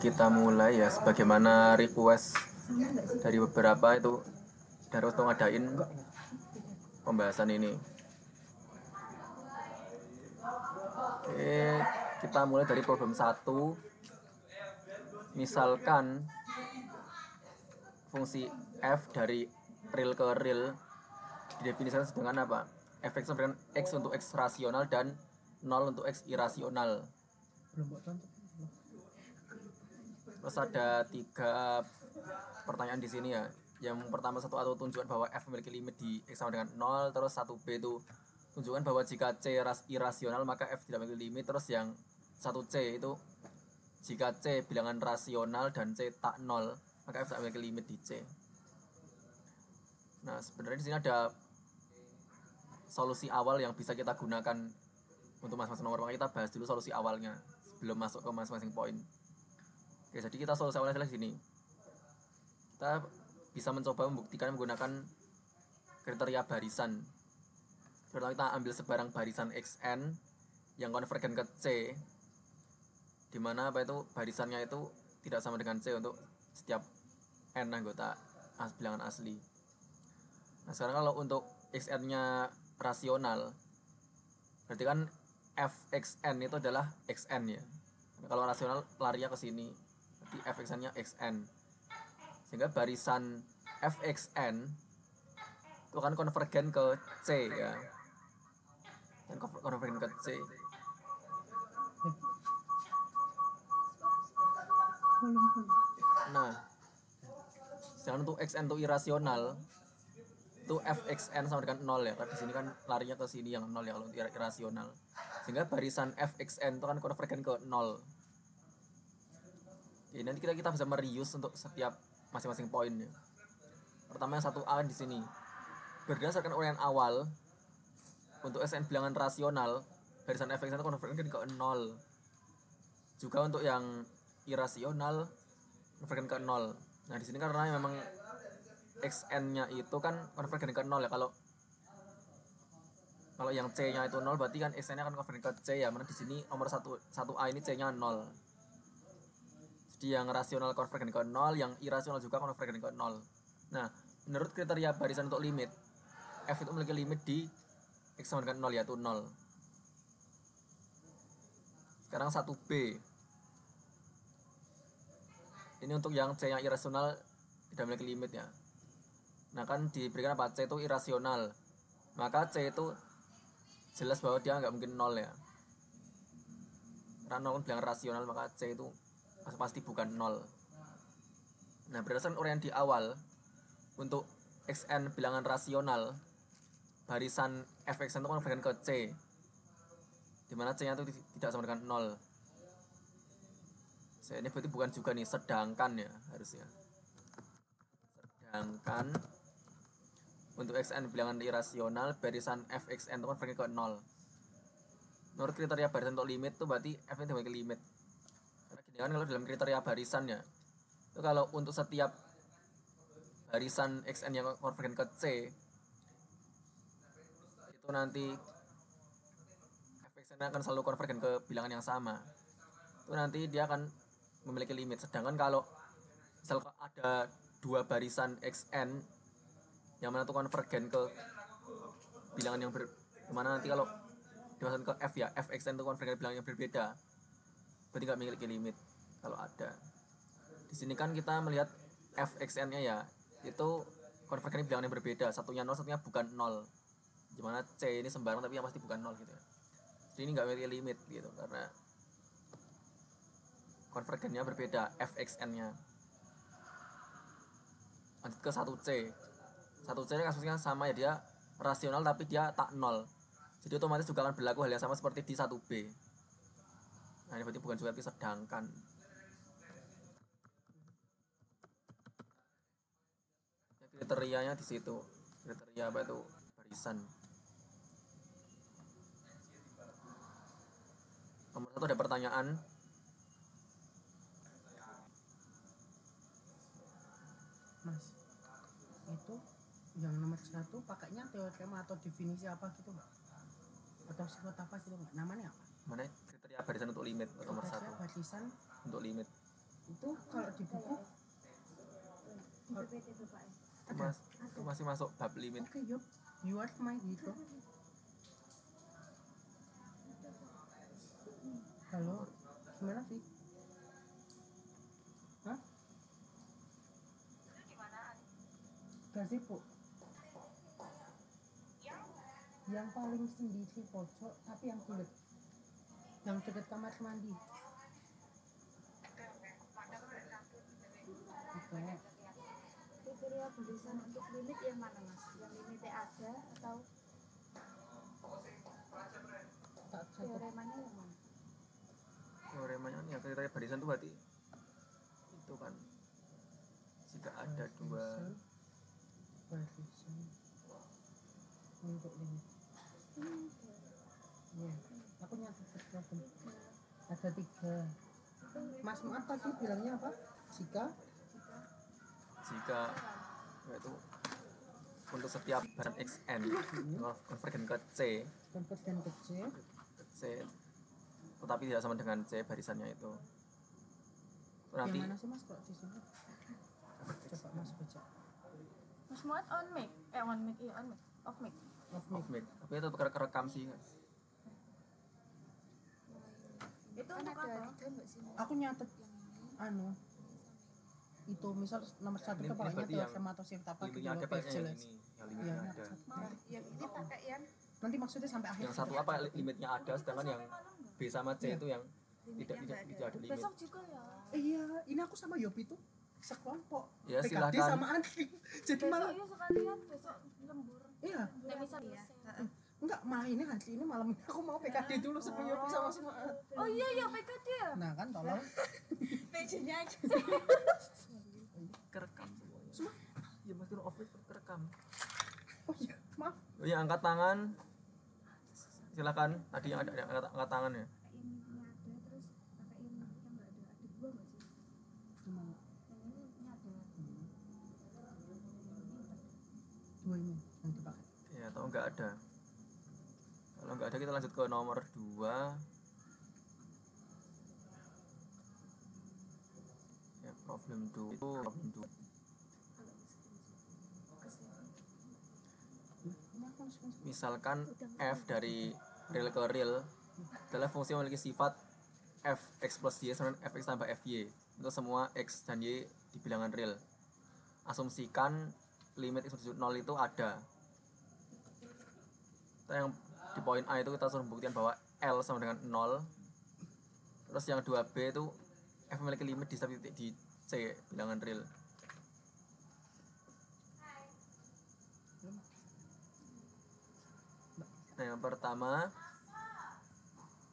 kita mulai ya, sebagaimana request dari beberapa itu dari untuk ngadain pembahasan ini. Oke, kita mulai dari problem 1. Misalkan fungsi f dari real ke real didefinisikan dengan apa? Fx sama dengan x untuk x rasional dan 0 untuk x irasional. Terus ada 3 pertanyaan di sini ya. Yang pertama, satu atau tunjukkan bahwa f memiliki limit di x sama dengan 0. Terus 1b itu tunjukkan bahwa jika c irasional maka f tidak memiliki limit. Terus yang 1c itu jika c bilangan rasional dan c tak 0 maka f tidak memiliki limit di c. Nah, sebenarnya di sini ada solusi awal yang bisa kita gunakan untuk masing-masing nomor. Maka kita bahas dulu solusi awalnya sebelum masuk ke masing-masing poin. Oke, jadi kita solusi awalnya adalah gini. Kita bisa mencoba membuktikan menggunakan kriteria barisan. Pertama kita ambil sebarang barisan xn yang konvergen ke c, di mana apa itu barisannya itu tidak sama dengan c untuk setiap n anggota bilangan asli. Nah, sekarang kalau untuk xn-nya rasional, berarti kan fxn itu adalah xn ya. Nah, kalau rasional larinya ke sini, berarti fxn-nya xn. Sehingga barisan fxn itu akan konvergen ke c ya. Dan konvergen ke c. Nah, sedangkan untuk xn itu irasional, itu fxn sama dengan 0 ya. Karena di sini kan larinya ke sini yang 0 ya kalau irasional. Sehingga barisan fxn itu kan konvergen ke 0. Jadi nanti kita bisa mereuse untuk setiap masing-masing poin ya. Pertama yang 1A di sini. Berdasarkan uraian awal, untuk xn bilangan rasional, barisan fxn itu konvergen ke 0. Juga untuk yang irasional konvergen ke 0. Nah, di sini karena memang xn-nya itu kan konvergen ke 0 ya. Kalau yang c-nya itu 0 berarti kan xn-nya akan konvergen ke c ya. Mana di sini nomor 1A ini c-nya 0. Jadi yang rasional konvergen ke 0, yang irasional juga konvergen ke 0. Nah, menurut kriteria barisan untuk limit, f itu memiliki limit di x sama dengan 0 yaitu 0. Sekarang 1b. Ini untuk yang c yang irasional tidak memiliki limit ya. Nah, kan diberikan apa? C itu irasional. Maka c itu jelas bahwa dia nggak mungkin 0 ya. Karena 0 kan bilangan rasional, maka c itu pasti bukan 0. Nah, berdasarkan uraian di awal, untuk xn bilangan rasional, barisan fxn itu konvergen ke c, dimana c nya itu tidak sama dengan 0. C ini berarti bukan juga nih, sedangkan ya harusnya. Sedangkan untuk xn bilangan irasional, barisan fxn itu konvergen ke 0. Menurut kriteria barisan untuk limit itu berarti f ini memiliki limit. Karena gini kan, kalau dalam kriteria barisan ya, itu kalau untuk setiap barisan xn yang konvergen ke c, itu nanti fxn akan selalu konvergen ke bilangan yang sama. Itu nanti dia akan memiliki limit. Sedangkan kalau misalkan ada 2 barisan xn yang mana itu konvergen ke bilangan yang mana nanti kalau dimasukkan ke f ya, fxn itu konvergen ke bilangan yang berbeda, berarti nggak memiliki limit kalau ada. Di sini kan kita melihat fxn-nya ya, itu konvergen bilangan yang berbeda, satunya 0, satunya bukan 0. Gimana c ini sembarang tapi yang pasti bukan 0 gitu ya. Jadi ini nggak memiliki limit gitu, karena konvergennya berbeda fxn-nya. Lanjut ke 1c. 1c ini kasusnya sama ya, dia rasional tapi dia tak 0. Jadi otomatis juga akan berlaku hal yang sama seperti di 1b. Nah, ini berarti bukan juga, tapi sedangkan. Kriterianya di situ. Kriteria apa itu? Barisan. Nomor 1 ada pertanyaan. Mas, itu yang nomor 1 pakainya teorema atau definisi apa gitu Mbak? Atau sifat apa gitu Mbak? Namanya apa? Mana kriteria barisan untuk limit nomor 1? Barisan Untuk limit. Itu kalau di buku di PPT tuh Pak. itu masih masuk bab limit. oke yuk you are my gitu. Halo, gimana sih? Hah? Gak sih Bu? Yang paling sendi di pojok tapi yang kulit, yang dekat kamar mandi. Oke. Kriteria barisan untuk limit yang mana Mas? Yang limitnya ada atau Tak catat. teoremanya yang mana? Teoremanya kan ya kriteria barisan itu berarti itu kan jika ada dua Barisan untuk limit. Ya, aku nyatet problem. Ada 3. Mas Muat tadi bilangnya apa? jika yaitu untuk setiap baran xn konvergen ke c konvergen ke C. tetapi tidak sama dengan c barisannya itu. Nanti Yang mana sih Mas kalau di sini? Coba Mas baca. Mas Muat on mic, on mic, iya on mic, off mic. Off off mic. mic tapi itu kerekam sih guys. Itu Kan untuk ada apa? 3 Mbak sih. Aku nyatet itu misal nomor 1 Ini tuh pakainya berarti yang teorema atau sifat apa gitu limitnya ada biar pakai yang jelas. ini yang Iya, limitnya ada. Yang ini pakai yang Nanti maksudnya sampai akhir. Yang satu apa limitnya ada sedangkan yang b sama c itu yang limitnya tidak nggak ada limit. Besok juga ya. Iya, ini aku sama Yopi tuh sekelompok. Ya, PKD silakan. sama Andri. Jadi Besok malah yuk sekalian, besok lembur. iya, Nah, misal ya. enggak malah ini hari ini malam ini aku mau PKD dulu sama Yopi sama semua. Oh iya ya PKD ya. Nah kan tolong. Mejanya aja. Kerekam semua. Ya mas off mic kerekam. Oh iya, maaf. Oh ya, angkat tangan. Silakan. Tadi yang ada angkat tangan ya. Limitnya ada terus pakai yang limitnya nggak ada. Ada 2 nggak sih? Cuma Yang ini ada. 2 ini yang dipakai. Ya, atau enggak ada. Kalau enggak ada kita lanjut ke nomor 2. Ya, problem 2 itu problem 2. Ini aku langsung Misalkan f dari real ke real adalah fungsi yang memiliki sifat f x plus y sama dengan fx tambah fy untuk semua x dan y di bilangan real. Asumsikan limit x menuju 0 itu ada. Kita yang di poin A itu kita suruh membuktikan bahwa L sama dengan 0. Terus yang 2B itu f memiliki limit di setiap titik di C bilangan real. Nah, yang pertama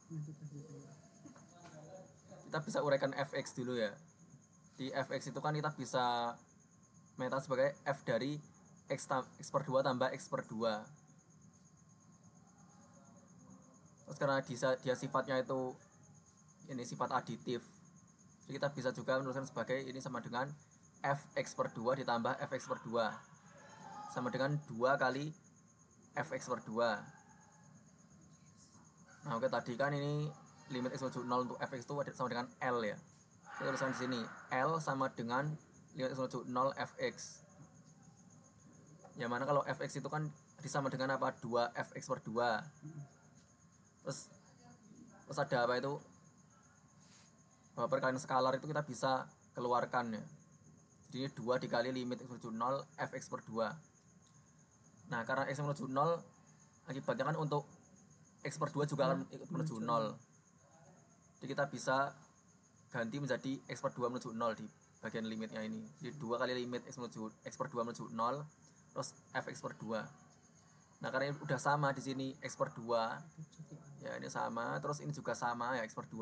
lanjut aja. kita bisa uraikan fx dulu ya. Di fx itu kan kita bisa meta sebagai f dari x per 2 tambah x per 2. Terus karena dia sifatnya itu ini sifat aditif, jadi kita bisa juga menuliskan sebagai ini sama dengan fx per 2 ditambah fx per 2 sama dengan 2 kali fx per 2. Nah, oke, tadi kan ini limit x menuju 0 untuk fx itu sama dengan L ya. Kita tuliskan di sini L sama dengan limit x menuju 0 fx. Yang mana kalau fx itu kan disama dengan apa? 2 fx per 2. Terus ada apa itu? Bahwa perkalian skalar itu kita bisa keluarkan ya. Jadi ini 2 dikali limit x menuju 0 fx per 2. Nah, karena x menuju 0 akibatnya kan untuk x per 2 juga akan ikut menuju 0. Jadi kita bisa ganti menjadi x per 2 menuju 0 di bagian limitnya ini. Jadi 2 kali limit x per 2 menuju 0 terus fx per 2. Nah, karena ini udah sama di sini x per 2. Ya, ini sama, terus ini juga sama ya x per 2.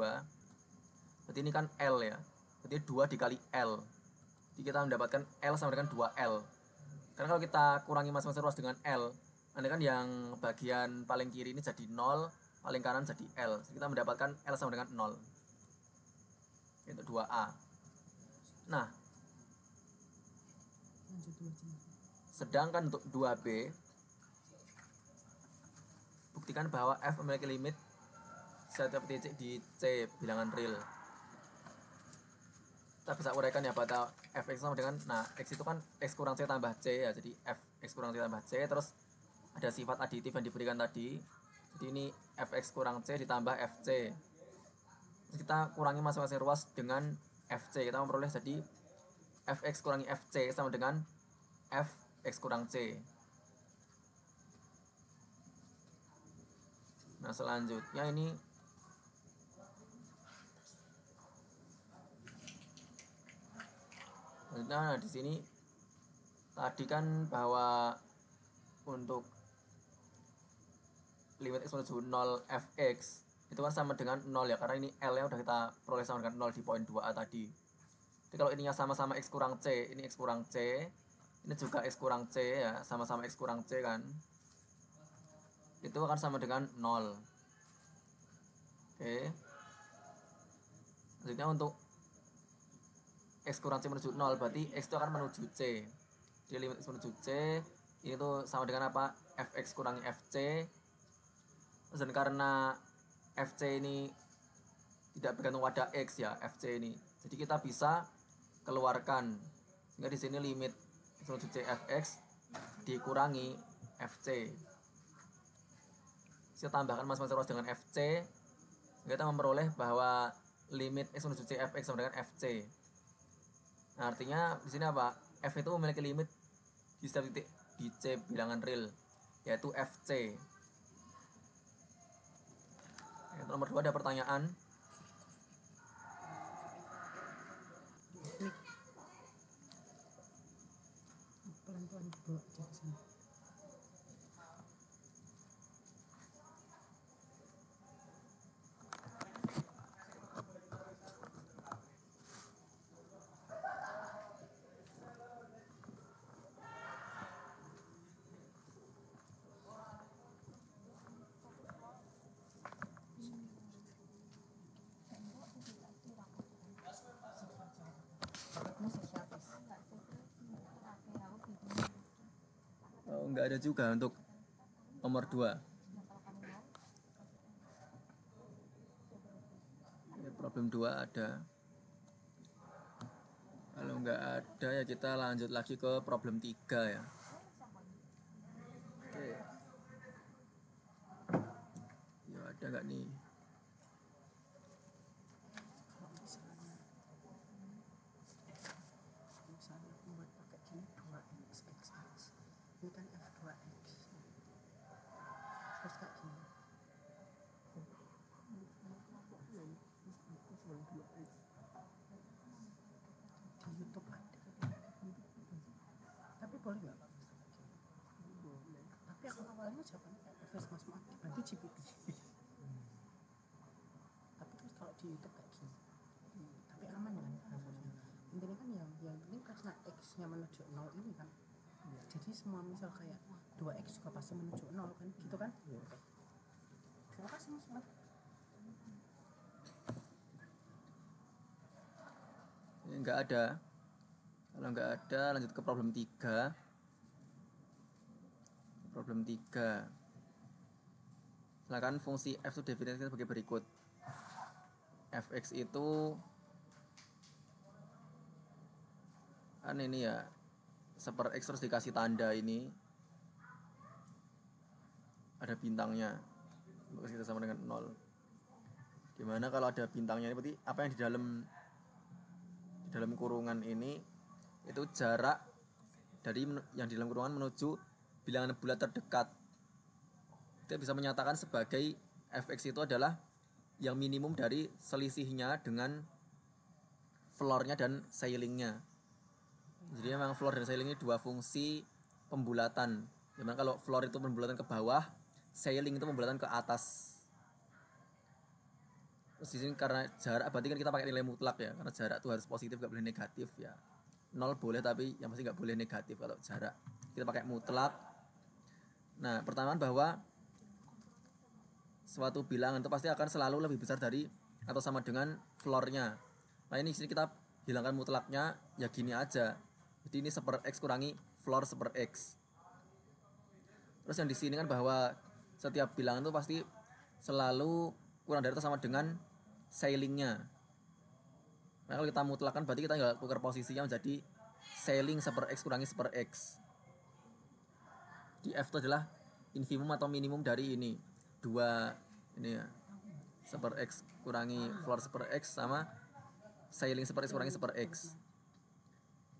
Berarti ini kan L ya. Berarti 2 dikali L. Jadi kita mendapatkan L sama dengan 2L. Karena kalau kita kurangi masing-masing ruas dengan L, nanti kan yang bagian paling kiri ini jadi 0, paling kanan jadi L. Jadi kita mendapatkan L sama dengan 0. Itu 2A. Nah, sedangkan untuk 2B, buktikan bahwa F memiliki limit setiap titik di C bilangan real. kita bisa uraikan ya bahwa fx sama dengan, nah x itu kan x kurang c tambah c ya, jadi fx kurang c tambah c, terus ada sifat aditif yang diberikan tadi, jadi ini fx kurang c ditambah fc, terus kita kurangi masing-masing ruas dengan fc, kita memperoleh jadi fx kurangi fc sama dengan fx kurang c. Nah selanjutnya ini nah di sini tadi kan bahwa untuk limit x menuju 0 fx itu kan sama dengan 0 ya, karena ini L nya udah kita peroleh sama dengan 0 di poin 2A tadi. Jadi kalau ininya sama-sama x kurang c, ini x kurang c, ini juga x kurang c ya, sama-sama x kurang c kan, itu akan sama dengan 0. Oke, selanjutnya untuk x kurang c menuju 0 berarti x itu akan menuju c. Jadi limit x menuju c ini tuh sama dengan apa? Fx kurangi fc. Dan karena fc ini tidak bergantung pada x ya, fc ini. Jadi kita bisa keluarkan. Sehingga di sini limit x menuju c fx dikurangi fc. Saya tambahkan masing-masing ruas dengan fc. Kita memperoleh bahwa limit x menuju c fx sama dengan fc. Nah, artinya di sini apa? F itu memiliki limit di setiap titik di C bilangan real, yaitu FC. Nomor 2 ada pertanyaan. Pelan-pelan dibawa aja ke sana. Oh, enggak ada juga untuk nomor 2. Ya, problem 2 ada. Kalau enggak ada ya kita lanjut lagi ke problem 3 ya. Oke. Ya ada enggak nih? Misalnya aku buat pakai gini 2xxx, ini kan f2x, terus kayak gini. Di YouTube ada. Tapi boleh nggak Pak? Tapi aku awalnya jawabannya kayak terus Mas Mak dibantu GPT. Tapi terus kalau di YouTube kayak gini, tapi aman kan harusnya. Intinya kan yang penting karena x-nya menuju 0 ini kan. Jadi semua misal kayak 2x juga pasti menuju 0 kan, gitu kan? Terima kasih Mas Mak. Ini enggak ada. Kalau enggak ada lanjut ke problem 3. Problem 3. Silakan fungsi f itu definisikan sebagai berikut. Fx itu kan ini ya, seper x terus dikasih tanda ini ada bintangnya, maka kita sama dengan 0. Dimana kalau ada bintangnya ini berarti apa yang di dalam kurungan ini itu jarak dari yang di dalam kurungan menuju bilangan bulat terdekat. Kita bisa menyatakan sebagai fx itu adalah yang minimum dari selisihnya dengan floor-nya dan ceiling-nya. Jadi memang floor dan ceiling ini dua fungsi pembulatan. Dimana kalau floor itu pembulatan ke bawah, ceiling itu pembulatan ke atas. Terus di sini karena jarak berarti kan kita pakai nilai mutlak ya, karena jarak itu harus positif, gak boleh negatif ya. 0 boleh tapi yang pasti gak boleh negatif kalau jarak. Kita pakai mutlak. Nah, pertama bahwa suatu bilangan itu pasti akan selalu lebih besar dari atau sama dengan floor-nya. Nah, ini sini kita hilangkan mutlaknya, ya gini aja. Jadi ini seper x kurangi floor seper x. Terus yang di sini kan bahwa setiap bilangan itu pasti selalu kurang dari atau sama dengan ceiling-nya. Nah, kalau kita mutlakkan berarti kita tinggal tukar posisinya menjadi sailing 1/x kurangi 1/x. Di F itu adalah infimum atau minimum dari ini. Dua ini ya. 1/x kurangi floor 1/x sama sailing 1/x kurangi 1/x.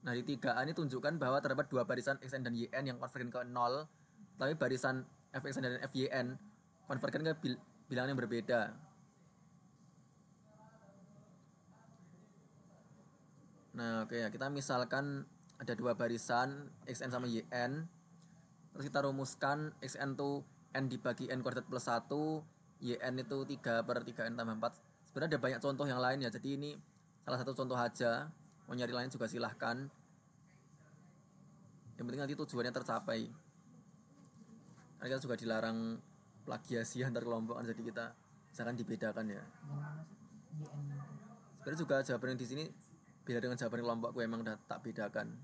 Nah, di 3A ini tunjukkan bahwa terdapat dua barisan xn dan yn yang konvergen ke 0, tapi barisan fxn dan fyn konvergen ke bilangan yang berbeda. Nah, oke ya, kita misalkan ada dua barisan xn sama yn. Terus kita rumuskan xn itu n dibagi n kuadrat plus 1, yn itu 3/3n tambah 4. Sebenarnya ada banyak contoh yang lain ya, jadi ini salah satu contoh aja. Mau nyari lain juga silahkan. Yang penting nanti tujuannya tercapai. Karena kita juga dilarang plagiasi antar kelompok, jadi kita misalkan dibedakan ya. Sebenarnya juga jawaban yang di sini beda dengan jawaban kelompokku, emang udah tak bedakan.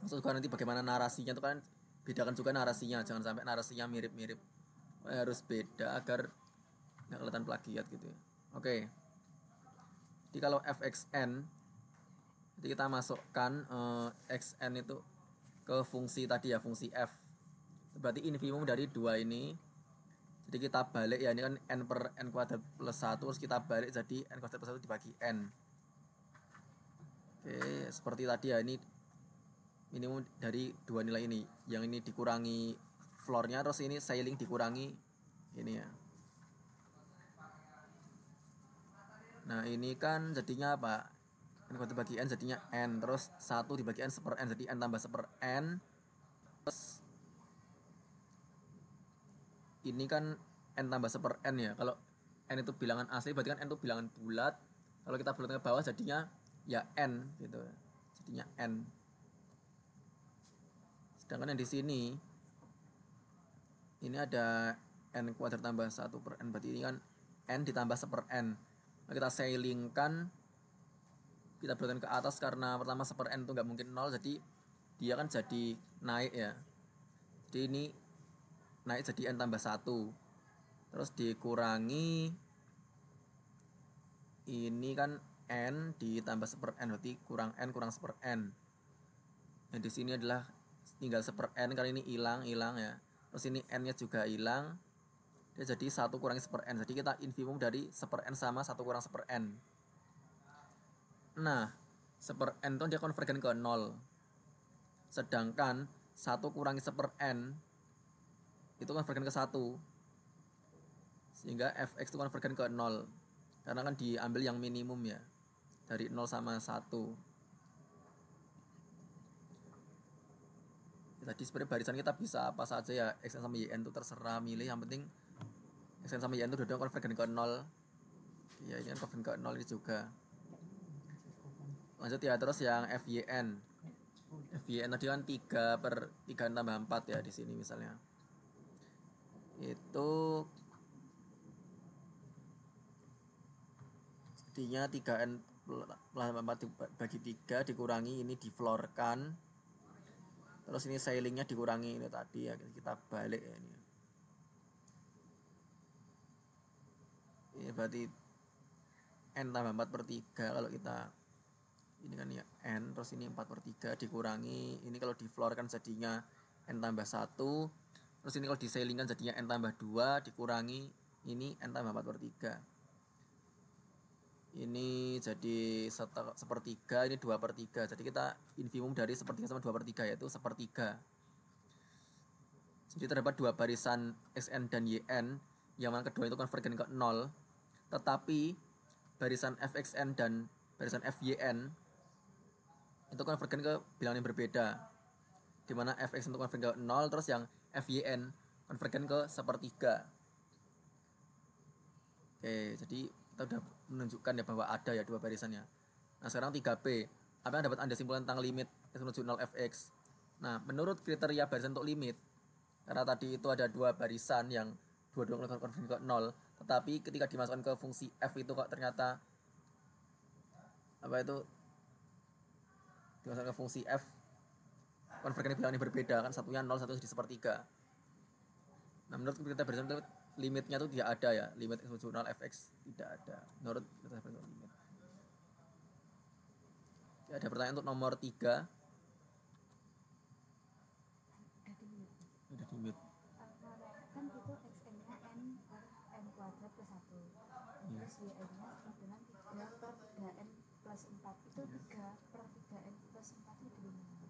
Maksud juga nanti bagaimana narasinya itu kan bedakan juga narasinya, jangan sampai narasinya mirip-mirip. Harus beda agar nggak kelihatan plagiat gitu ya. Oke. Jadi kalau fxn, jadi kita masukkan xn itu ke fungsi tadi ya, fungsi f. Berarti infimum dari dua ini. Jadi kita balik ya, ini kan n per n kuadrat plus 1, terus kita balik jadi n kuadrat plus 1 dibagi n. Oke, seperti tadi ya, ini minimum dari dua nilai ini. Yang ini dikurangi floornya, terus ini sailing dikurangi ini ya. Nah, ini kan jadinya apa? N kuadrat bagi n jadinya n, terus 1 dibagi n 1/n, jadi n tambah 1/n. Terus ini kan n tambah 1/n ya. Kalau n itu bilangan asli berarti kan n itu bilangan bulat. Kalau kita bulatkan ke bawah jadinya ya n gitu. Jadinya n. Sedangkan yang di sini ini ada n kuadrat tambah 1/n, berarti ini kan n ditambah 1/n. Nah, kita sailingkan, kita bulatkan ke atas karena pertama 1/n itu nggak mungkin 0, jadi dia kan jadi naik ya. Jadi ini naik jadi n tambah 1, terus dikurangi ini kan n ditambah 1/n, berarti kurang n kurang 1/n. Yang di sini adalah tinggal 1/n, kali ini hilang ya. Terus ini n nya juga hilang, dia jadi 1 kurangi 1/n. Jadi kita infimum dari 1/n sama 1 kurang 1/n. Nah, 1/n itu dia konvergen ke 0. Sedangkan 1 kurangi 1/n itu konvergen ke 1. Sehingga fx itu konvergen ke 0. Karena kan diambil yang minimum ya. Dari 0 sama 1. Tadi sebenarnya barisan kita bisa apa saja ya, xn sama yn itu terserah milih, yang penting xn sama yn itu dua-duanya konvergen ke 0. Ya, ini kan konvergen ke 0 ini juga. Lanjut ya, terus yang fyn. Fyn tadi kan 3/3 tambah 4 ya di sini misalnya. Itu jadinya 3n plus 4 bagi 3 dikurangi ini difloorkan. Terus ini sailingnya dikurangi ini tadi ya, kita balik ya ini. Ini berarti n tambah 4/3 kalau kita ini kan ya n, terus ini 4/3 dikurangi ini, kalau difloorkan jadinya n tambah 1, terus ini kalau disailingkan jadinya n tambah 2 dikurangi ini n tambah 4/3. Ini jadi 1/3, ini 2/3. Jadi kita infimum dari 1/3 sama 2/3 yaitu 1/3. Jadi terdapat dua barisan xn dan yn yang mana kedua itu konvergen ke 0, tetapi barisan fxn dan barisan fyn itu konvergen ke bilangan yang berbeda, di mana fx itu konvergen ke 0, terus yang fyn konvergen ke 1/3. Oke, jadi kita udah menunjukkan ya bahwa ada ya dua barisannya. Nah, sekarang 3B. Apa yang dapat Anda simpulkan tentang limit x menuju 0 fx? Nah, menurut kriteria barisan untuk limit, karena tadi itu ada dua barisan yang dua-duanya konvergen ke 0, tetapi ketika dimasukkan ke fungsi f itu kok ternyata apa itu dimasukkan ke fungsi f konvergen bilangan yang berbeda, kan satunya 0, satunya jadi 1/3. Nah, menurut kriteria barisan itu limitnya itu tidak ada ya, limit x menuju 0 fx tidak ada menurut kriteria barisan limit. Ada pertanyaan untuk nomor 3. Udah di mute. Kan itu xn-nya n kuadrat plus 1, terus y-nya sama dengan 3 per 3n plus 4. Itu 3 per 3n plus 4 itu gimana?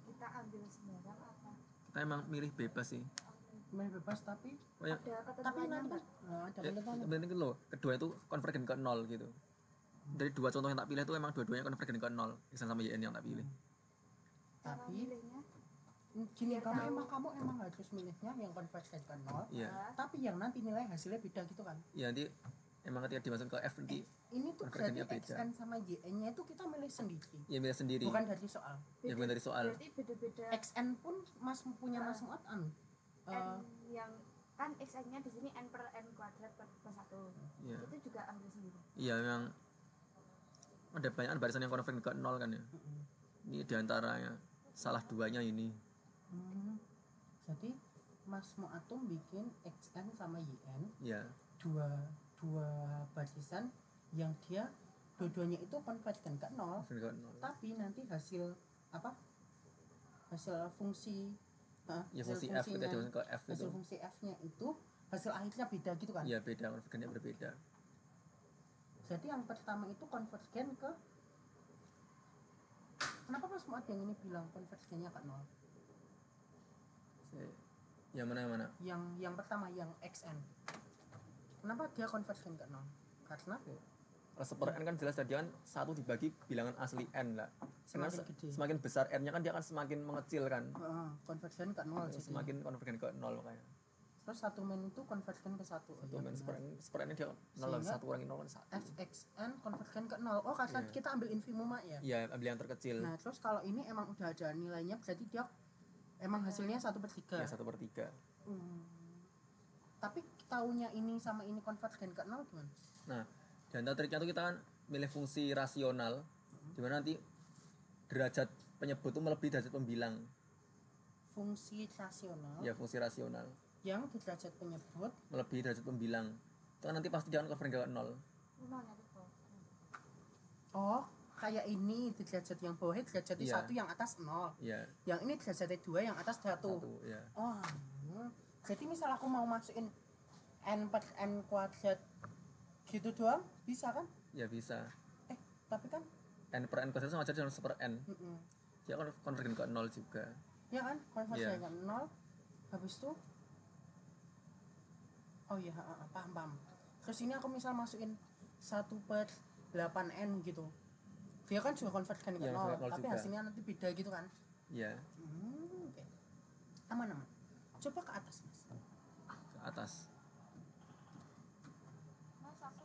Kita ambil sembarang apa? Kita emang milih bebas sih. Main bebas tapi Oh, ya, Ada tapi ketentuannya nanti kan nggak? ada ya, ketentuannya. yang penting lo kedua itu konvergen ke 0 gitu. Dari 2 contoh yang tak pilih itu emang dua-duanya konvergen ke 0, X sama Y yang tak pilih. Cara Tapi milihnya gini, Biar kamu tahu. emang harus milihnya yang konvergen ke 0, Iya. tapi yang nanti nilai hasilnya beda gitu kan. Ya nanti emang ketika dimasukin ke F nanti Ini tuh berarti konvergennya beda. xn sama y-nya itu kita milih sendiri, ya milih sendiri. bukan dari soal. Ya bukan dari soal. Berarti beda-beda. xn pun mas punya Mas Muat n yang kan xn-nya di sini n per n kuadrat plus 1. Iya. Itu juga ambil sendiri. Iya memang ada banyak barisan yang konvergen ke 0 kan ya. Ini diantaranya salah duanya ini. Jadi Mas Muatum bikin xn sama yn Ya. dua barisan yang dia dua-duanya itu konvergen ke 0, Konvergen ke 0. tapi nanti hasil fungsi Ya fungsi F kita dimasukin ke F hasil itu. fungsi f-nya itu hasil akhirnya beda gitu kan. Iya beda, konvergennya berbeda. Jadi yang pertama itu konvergen ke, kenapa Mas Muat yang ini bilang konvergennya ke 0? Yang mana? Yang pertama yang xn, kenapa dia konvergen ke 0? Karena Kalau seper n kan jelas tadi kan 1 dibagi bilangan asli n lah. Karena Semakin gede. semakin besar n-nya kan dia akan semakin mengecil kan. konvergen ke 0 jadi. Semakin konvergen ke 0 makanya. Terus 1 min itu konvergen ke 1. Satu main seper n dia 0 Sehingga 1 kurangi 0 kan 1. fxn konvergen ke 0. Oh, karena Iya. kita ambil infimum ya. Iya, ambil yang terkecil. Nah, terus kalau ini emang udah ada nilainya, berarti dia emang hasilnya 1/3. Ya 1/3. Tapi taunya ini sama ini konvergen ke 0 gimana? Nah, dan triknya tuh kita kan milih fungsi rasional di mana nanti derajat penyebut itu melebihi derajat pembilang. Fungsi rasional Ya, fungsi rasional yang di derajat penyebut melebihi derajat pembilang. Itu kan nanti pasti dia akan konvergen ke 0. Nolnya di bawah. oh kayak ini di derajat yang bawah derajatnya Iya. 1 yang atas 0. Ya, Yang ini derajatnya 2 yang atas 1. 1 ya. Oh, jadi misal aku mau masukin n per n kuadrat gitu doang bisa kan? Ya bisa. Tapi kan N per n kuadrat sama aja dengan seper n. Dia akan konvergen ke 0 juga. ya kan konversi Iya. ke 0. Habis itu oh iya paham. Terus ini aku misal masukin 1/8n gitu, dia kan juga konvergen ke Iya, 0, konvergen 0 tapi juga. hasilnya nanti beda gitu kan. Ya, Oke. Aman coba ke atas Mas. ke atas. Mas, aku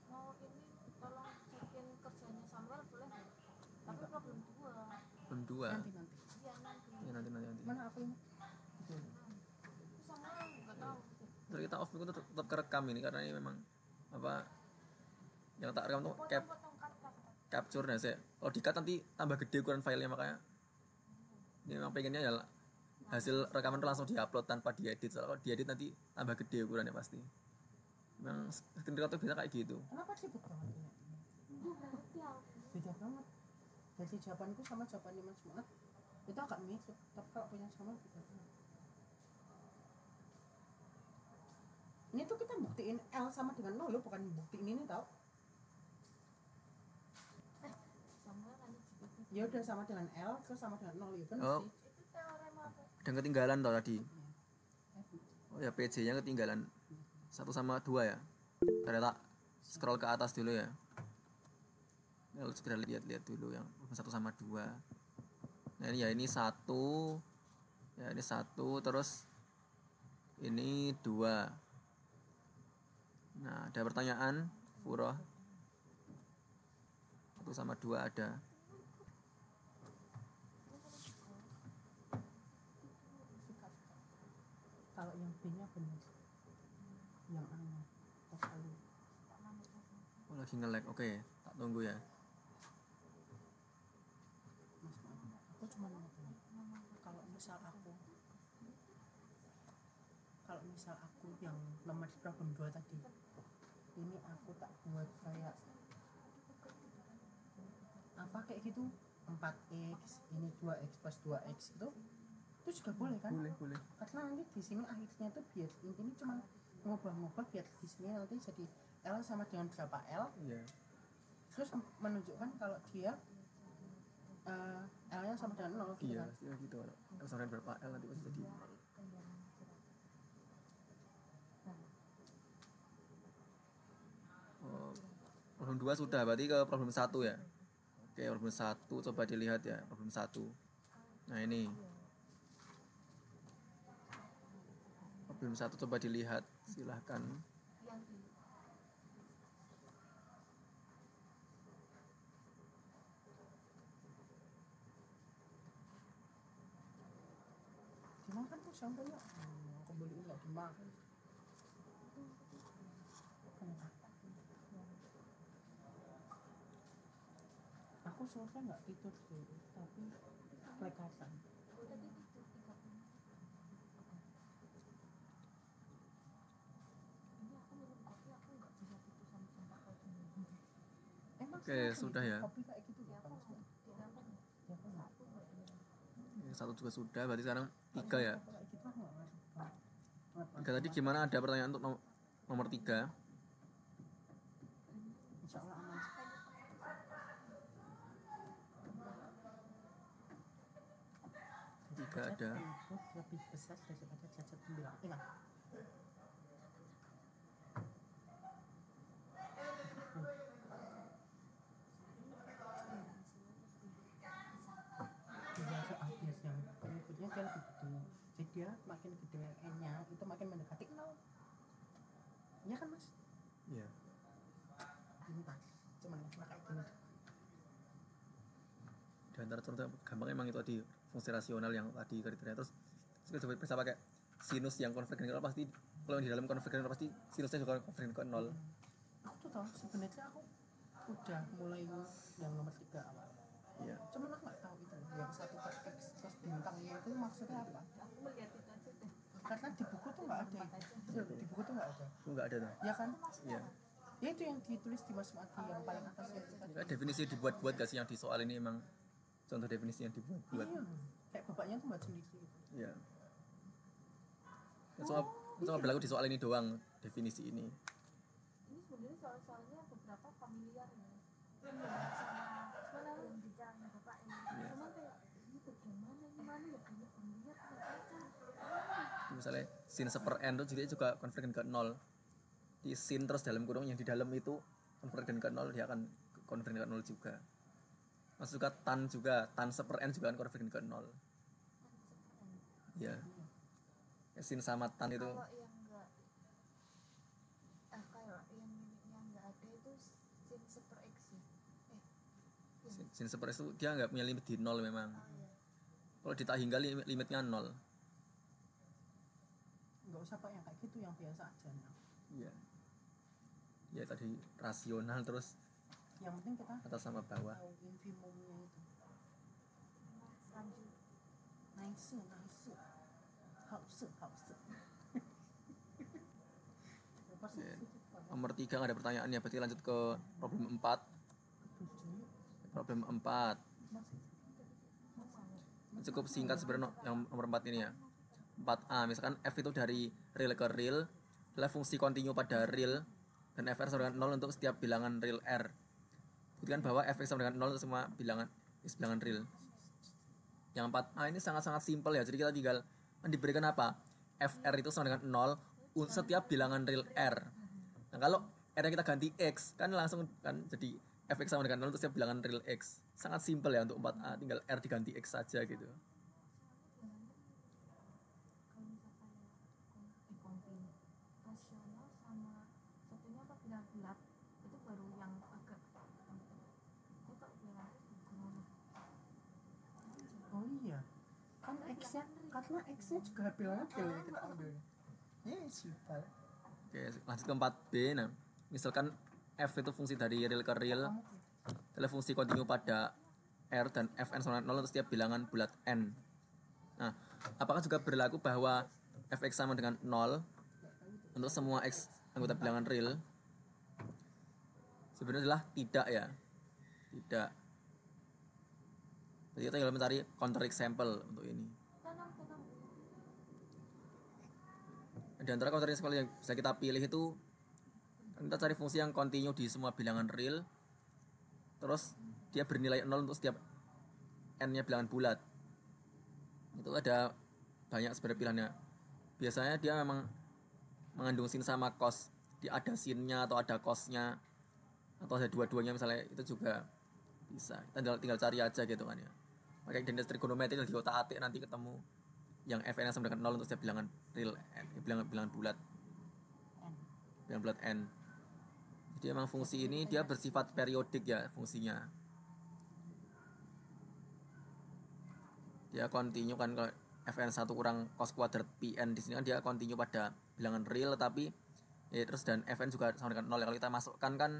mau ini tolong cekin kerjanya Samuel boleh nggak? Tapi problem 2. Belum 2. nanti Iya nanti. Ya nanti. mana aku ini Samuel nggak tahu. Terus kita off mic tetap kerekam ini karena ini memang apa yang tak rekam tuh Potong-potong kata. capture nah saya. Kalau di cut nanti tambah gede ukuran filenya makanya ini memang pengennya ya hasil rekaman itu langsung diupload tanpa diedit. Soalnya kalau diedit nanti tambah gede ukurannya pasti. Memang screen record tuh bisa kayak gitu. kenapa ribet banget ini? Beda banget. Jadi jawabanku sama jawabannya Mas Muat itu agak mirip, tapi kalau punya sama beda banget. Ini tuh kita buktiin L sama dengan 0 loh, bukan buktiin ini tau. Samuel kan GPT. Ya udah sama dengan L terus sama dengan 0 ya benar Oh. sih. Itu teorema apa? Dan ketinggalan tau tadi. Oh ya PJ-nya ketinggalan 1 sama 2 ya. Ternyata scroll ke atas dulu ya. Lalu segera lihat dulu yang 1 sama 2. Nah ini ya ini 1. Ya ini 1 terus ini 2. Nah ada pertanyaan Furoh 1 sama 2 ada. Kalau yang B-nya benar. Yang A-nya terlalu. Oh lagi nge-lag. Oke, tak tunggu ya. Mas Muat, aku cuma mau tanya. Kalau misal aku yang nomor problem 2 tadi, ini aku tak buat kayak apa kayak gitu 4x ini 2x plus 2x itu juga boleh kan? Boleh. Karena nanti di sini akhirnya tuh biar intinya cuma ngubah biar di sini nanti jadi L sama dengan berapa L, Iya. terus menunjukkan kalau dia L nya sama dengan 0 gitu Iya, kan. pasti gitu. Kalau sama dengan berapa L nanti pasti jadi. Oh, problem 2 sudah, berarti ke problem 1 ya. Oke, problem 1 coba dilihat ya, problem 1. Nah, ini. Problem 1 coba dilihat, silahkan. yang di Dimakan tuh sambalnya. Aku beliin nggak dimakan. Kenapa? Aku sore nggak tidur sih, tapi kelekatan. tadi itu 30. Ini aku minum kopi, aku nggak bisa tidur sampai jam 4 pagi. Emang Oke, selalu sudah gitu, ya. kopi kayak gitu Ya kan? aku tidak Ya kan nggak. aku nggak minum. Oke, 1 juga sudah, berarti sekarang 3 ya. Kayak gitu aku nggak ngerti. Kenapa? 3 tadi gimana, ada pertanyaan untuk nomor 3? Insya Allah aman. Tiga ada. Itu lebih besar daripada cacat pembilang. Ingat. Biasa abis yang pengikutnya dia lebih gede. Jadi dia makin gede N-nya itu makin mendekati 0. Iya kan mas? Iya. Pintar. Cuman cuma kayak gini. Di antara contoh gampang emang itu tadi fungsi rasional yang tadi kriteria, terus coba bisa pakai sinus yang konvergen ke nol, pasti kalau di dalam konvergen ke nol pasti sinusnya juga konvergen ke 0. Aku tuh tau sebenarnya aku udah mulai yang nomor 3 awal. Iya. Cuman aku nggak tahu itu yang 1 per X plus bintangnya itu maksudnya apa? Aku melihat itu aja deh. Karena di buku tuh nggak ada itu. Di buku tuh nggak ada. Itu enggak ada tuh. Ya kan? Iya. Ya itu yang ditulis di Mas Mati yang paling atas itu tadi. Ya, definisi dibuat-buat gak sih yang di soal ini, emang contoh definisi yang dibuat-buat. Iya. Kayak bapaknya tuh buat sendiri. Iya. Cuma berlaku di soal ini doang definisi ini. Ini sebenarnya soal-soalnya beberapa familiar ya. Sama yang bicaranya bapak ini Iya. cuma kayak ini bagaimana ini mana ya banyak familiar nggak baca. Misalnya sin seper n itu juga konvergen ke 0. Di sin terus dalam kurung yang di dalam itu konvergen ke 0, dia akan konvergen ke 0 juga. Masuk juga tan seper n juga kan konvergen ke 0. Ya. Sin sama tan itu Kalau yang enggak kayak yang enggak ada itu sin super x ya. sin seper itu dia nggak punya limit di 0 memang. Ya. Kalau di tak hingga limitnya 0. Nggak usah pak yang kayak gitu, yang biasa aja. Iya. Ya tadi rasional terus Yang penting kita atas sama bawah. tahu infimumnya itu. Lanjut. Nice. Hause. Oke. Nomor 3 nggak ada pertanyaannya, berarti lanjut ke problem 4. Problem 4. Cukup singkat sebenarnya yang nomor 4 ini ya. 4A, misalkan f itu dari real ke real adalah fungsi kontinu pada real dan fr sama dengan 0 untuk setiap bilangan real r. Buktikan bahwa fx sama dengan 0 untuk semua bilangan real. Yang 4A ini sangat-sangat simpel ya. Jadi kita tinggal diberikan apa? Fr itu sama dengan 0 untuk setiap bilangan real r. Nah, kalau r yang kita ganti x kan langsung kan jadi fx sama dengan 0 untuk setiap bilangan real x. Sangat simpel ya untuk 4A, tinggal r diganti x saja gitu. Kalau misalkan kontinu rasional sama satunya apa bilang bulat itu baru yang agak ini kalau bilang gimana? Oh iya. Kan X-nya, karena X-nya juga bilangan real ya kita ambil. Simpel. Oke, lanjut ke 4B. Nah, misalkan f itu fungsi dari real ke real adalah fungsi kontinu pada r dan fn sama dengan 0 untuk setiap bilangan bulat n. Nah, apakah juga berlaku bahwa fx sama dengan 0 untuk semua x anggota bilangan real? Sebenarnya adalah tidak ya. Tidak. Jadi kita tinggal mencari counter example untuk ini. Tanam. Di antara counter example yang bisa kita pilih itu kita cari fungsi yang continue di semua bilangan real, terus dia bernilai 0 untuk setiap n-nya bilangan bulat. Itu ada banyak sebenarnya pilihannya. Biasanya dia memang mengandung sin sama cos, dia ada sinnya atau ada cosnya atau ada dua-duanya misalnya, itu juga bisa. Kita tinggal cari aja gitu kan ya. Pakai identitas trigonometri di otak-atik nanti ketemu yang fn sama dengan 0 untuk setiap bilangan real n, bilangan bulat. Bilangan bulat n. Jadi emang fungsi ini dia bersifat periodik ya fungsinya. Dia continue kan, kalau fn1 kurang cos kuadrat pn di sini kan dia continue pada bilangan real, tapi ya terus dan fn juga sama dengan 0 ya. Kalau kita masukkan kan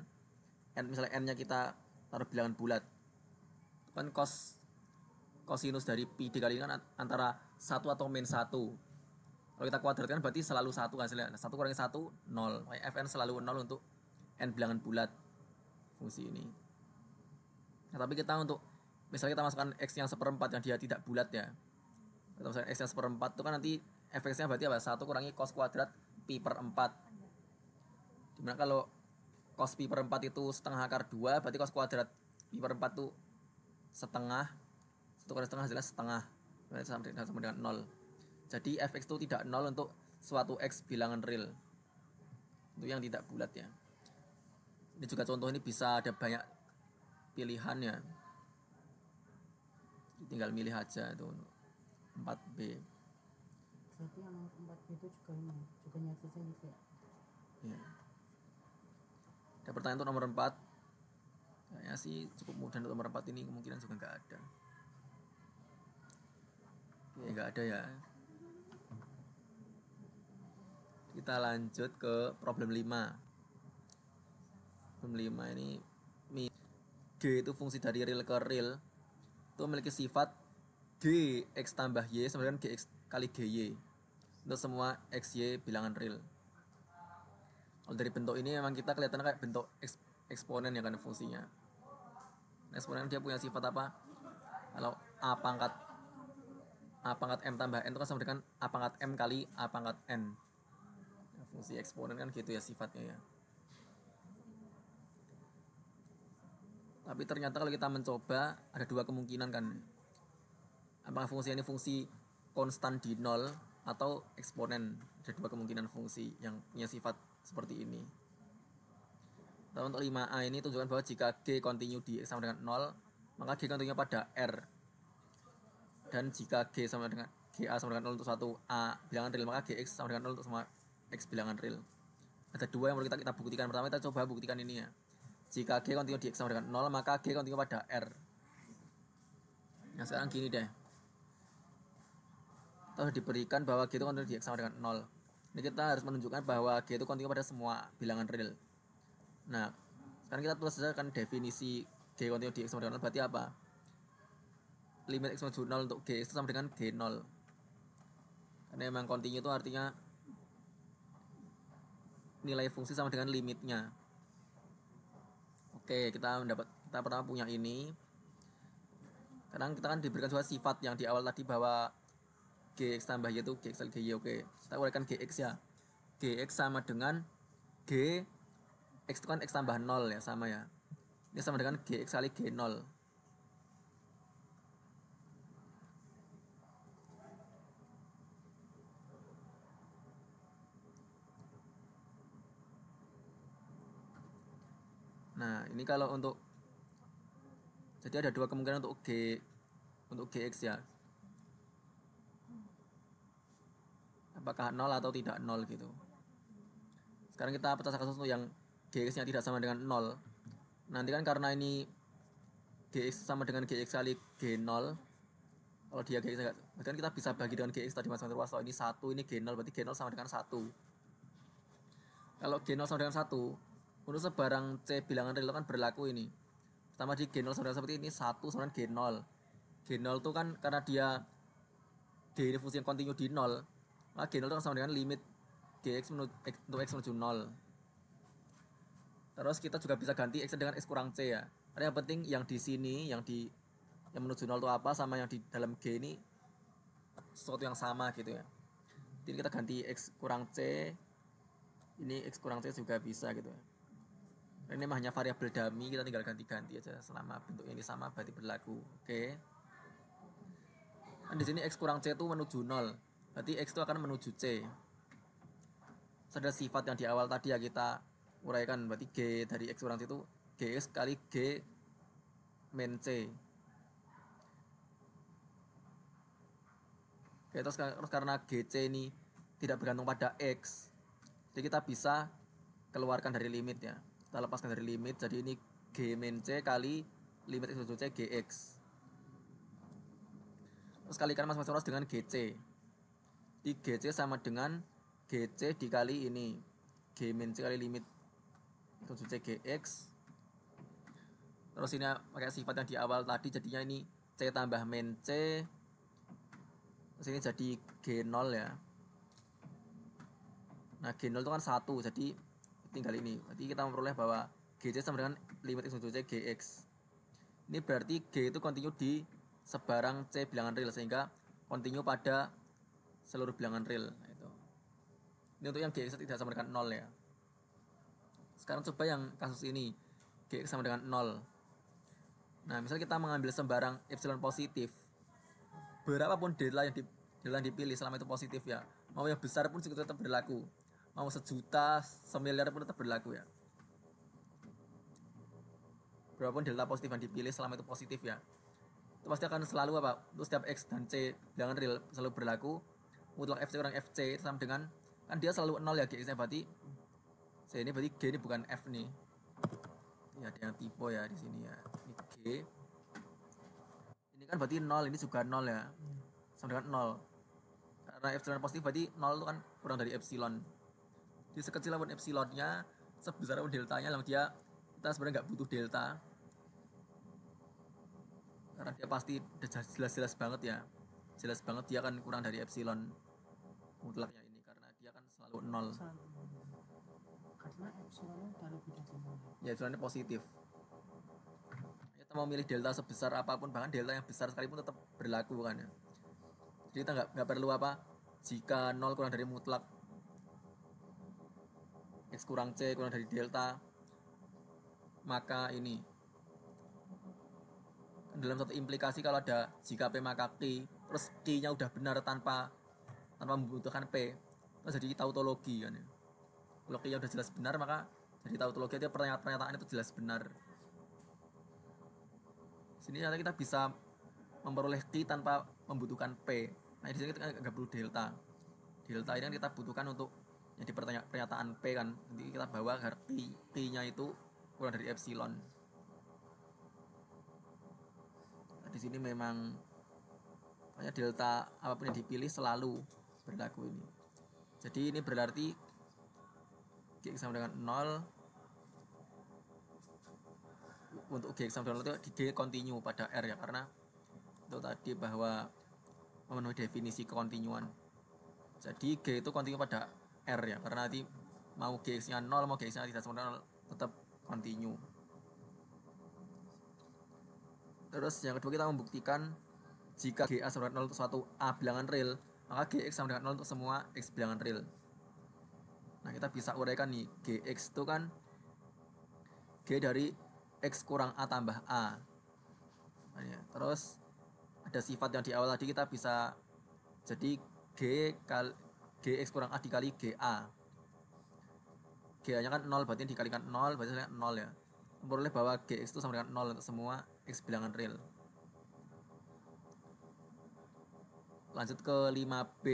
n, misalnya n-nya kita taruh bilangan bulat, kan cosinus dari pi dikali kan antara 1 atau min 1. Kalau kita kuadratkan berarti selalu 1 kan hasilnya. 1 kurangi 1 0. Fn selalu 0 untuk n bilangan bulat fungsi ini. Nah, tapi kita untuk misalnya kita masukkan x yang seperempat yang dia tidak bulat ya, atau misalnya x yang seperempat itu kan nanti fx-nya berarti apa? 1 kurangi cos kuadrat pi per 4. Dimana kalau cos pi per 4 itu setengah akar 2, berarti cos kuadrat pi per 4 itu setengah. 1 kuadrat setengah hasilnya setengah, sama dengan 0. Jadi fx itu tidak 0 untuk suatu x bilangan real, untuk yang tidak bulat ya. Ini juga contoh, ini bisa ada banyak pilihannya, tinggal milih aja itu 4B. Berarti yang 4B itu juga nyata saja kayak. Ya. Ada pertanyaan untuk nomor 4. Kayaknya sih cukup mudah untuk nomor 4 ini, kemungkinan juga nggak ada. Oke, nggak ada ya. Kita lanjut ke problem 5. Problem 5 ini G itu fungsi dari real ke real itu memiliki sifat G x tambah Y sama dengan Gx kali Gy untuk semua xy bilangan real. Kalau dari bentuk ini memang kita kelihatan kayak bentuk eksponen ya kan fungsinya. Eksponen dia punya sifat apa? Kalau a pangkat m tambah n itu kan sama dengan a pangkat m kali a pangkat n. Nah, fungsi eksponen kan gitu ya sifatnya ya. Tapi ternyata kalau kita mencoba ada dua kemungkinan kan. Apakah fungsi ini fungsi konstan di 0 atau eksponen? Ada dua kemungkinan fungsi yang punya sifat seperti ini. Lalu untuk 5A ini tunjukkan bahwa jika G continue di X sama dengan 0, maka G continue pada R. Dan jika G sama dengan GA sama dengan 0 untuk suatu A bilangan real, maka GX sama dengan 0 untuk semua X bilangan real. Ada dua yang perlu kita buktikan. Pertama kita coba buktikan ini ya. Jika G continue di X sama dengan 0, maka G continue pada R. Nah sekarang gini deh, kita sudah diberikan bahwa G itu continue di X sama dengan 0. Ini kita harus menunjukkan bahwa G itu continue pada semua bilangan real. Nah sekarang kita tulis saja kan definisi G continue di X sama dengan 0 berarti apa? Limit X menuju 0 untuk G itu sama dengan G0. Karena memang continue itu artinya nilai fungsi sama dengan limitnya. Oke, kita pertama punya ini. Sekarang kita kan diberikan juga sifat yang di awal tadi bahwa Gx tambah Y itu Gx kali Gy. Oke, kita uraikan Gx ya. Gx sama dengan G, X itu kan X tambah 0 ya, sama ya. Ini sama dengan Gx kali G0. Nah, ini kalau untuk, jadi ada dua kemungkinan untuk Gx ya. Apakah 0 atau tidak 0 gitu. Sekarang kita pecahkan kasus untuk yang Gx-nya tidak sama dengan 0. Nanti kan karena ini Gx sama dengan Gx kali G0. Kalau dia Gx, berarti kan kita bisa bagi dengan Gx tadi masing-masing ruas. Kalau ini 1, ini G0, berarti G0 sama dengan 1. Kalau G0 sama dengan 1, untuk sebarang C bilangan real kan berlaku ini. Pertama di G0 sama dengan seperti ini, 1 sama dengan G0. G0 itu kan karena dia G ini fungsi yang kontinu di 0, maka G0 itu sama dengan limit Gx untuk X menuju 0. Terus kita juga bisa ganti X dengan X kurang C ya. Karena yang penting yang di sini, yang di yang menuju 0 itu apa, sama yang di dalam G ini sesuatu yang sama gitu ya. Jadi kita ganti X kurang C, ini X kurang C juga bisa gitu ya. Ini hanya variabel dummy, kita tinggal ganti-ganti aja selama bentuk ini sama berarti berlaku. Oke. Kan di sini X kurang C itu menuju 0, berarti X itu akan menuju C. Ada sifat yang di awal tadi ya kita uraikan, berarti G dari X kurang C itu GX kali G min C. Oke, terus karena GC ini tidak bergantung pada X, jadi kita bisa keluarkan dari limit ya. Kita lepaskan dari limit, jadi ini G min C kali limit X menuju C GX. Terus kalikan masing-masing ruas dengan GC. Di GC sama dengan GC dikali ini G min C kali limit X menuju C GX. Terus ini pakai sifat yang di awal tadi, jadinya ini C tambah min C. Terus ini jadi G0 ya. Nah G0 itu kan 1, jadi tinggal ini. Berarti kita memperoleh bahwa GC sama dengan limit X menuju C GX. Ini berarti G itu kontinu di sebarang C bilangan real, sehingga kontinu pada seluruh bilangan real. Nah, itu. Ini untuk yang GX tidak sama dengan 0 ya. Sekarang coba yang kasus ini, GX sama dengan 0. Nah misalnya kita mengambil sembarang epsilon positif, berapapun delta yang dipilih selama itu positif ya, mau yang besar pun juga tetap berlaku, mau 1.000.000, 1.000.000.000 pun tetap berlaku ya. Berapapun delta positif yang dipilih selama itu positif ya, itu pasti akan selalu apa, untuk setiap X dan C bilangan real selalu berlaku, mutlak FC kurang FC sama dengan, kan dia selalu 0 ya GX nya, berarti C ini berarti G ini bukan F nih ya, ada yang tipe ya di sini ya, ini G ini kan berarti 0, ini juga 0 ya, sama dengan 0. Karena epsilon positif berarti 0 itu kan kurang dari epsilon. Jadi sekecil apapun epsilonnya, sebesar apapun deltanya, lalu kita sebenarnya nggak butuh delta, karena dia pasti udah jelas-jelas banget ya, jelas banget dia kan kurang dari epsilon mutlaknya ini, karena dia kan selalu 0. Karena epsilonnya udah lebih dari 0. Ya epsilonnya positif. Kita mau milih delta sebesar apapun, bahkan delta yang besar sekalipun tetap berlaku kan ya. Jadi kita nggak perlu apa, jika 0 kurang dari mutlak, X kurang C kurang dari delta, maka ini dalam satu implikasi kalau ada jika P maka Q, terus Q nya udah benar tanpa membutuhkan P, terus jadi tautologi kan ya. Kalau Q nya udah jelas benar, maka jadi tautologi, itu pernyataan itu jelas benar. Sini nanti kita bisa memperoleh Q tanpa membutuhkan P. Nah di sini kita nggak perlu delta. Delta ini kan kita butuhkan untuk yang di pernyataan P kan. Nanti kita bawa Q nya itu kurang dari epsilon. Nah, di sini memang delta apapun yang dipilih selalu berlaku ini. Jadi ini berarti GX sama dengan 0. Untuk GX sama dengan 0 itu G kontinu pada R ya, karena itu tadi bahwa memenuhi definisi kekontinuan. Jadi G itu kontinu pada R ya, karena nanti mau GX nya 0 mau GX nya tidak sama dengan 0 tetap kontinu. Terus yang kedua kita membuktikan jika GA sama dengan 0 untuk suatu A bilangan real, maka GX sama dengan 0 untuk semua X bilangan real. Nah kita bisa uraikan nih, GX itu kan G dari X kurang A tambah A. Nah, ya. Terus ada sifat yang di awal tadi, kita bisa jadi GX kurang A dikali GA. GA nya kan 0, berarti dikalikan 0, berarti 0 ya. Memperoleh bahwa GX itu sama dengan 0 untuk semua X bilangan real. Lanjut ke 5B.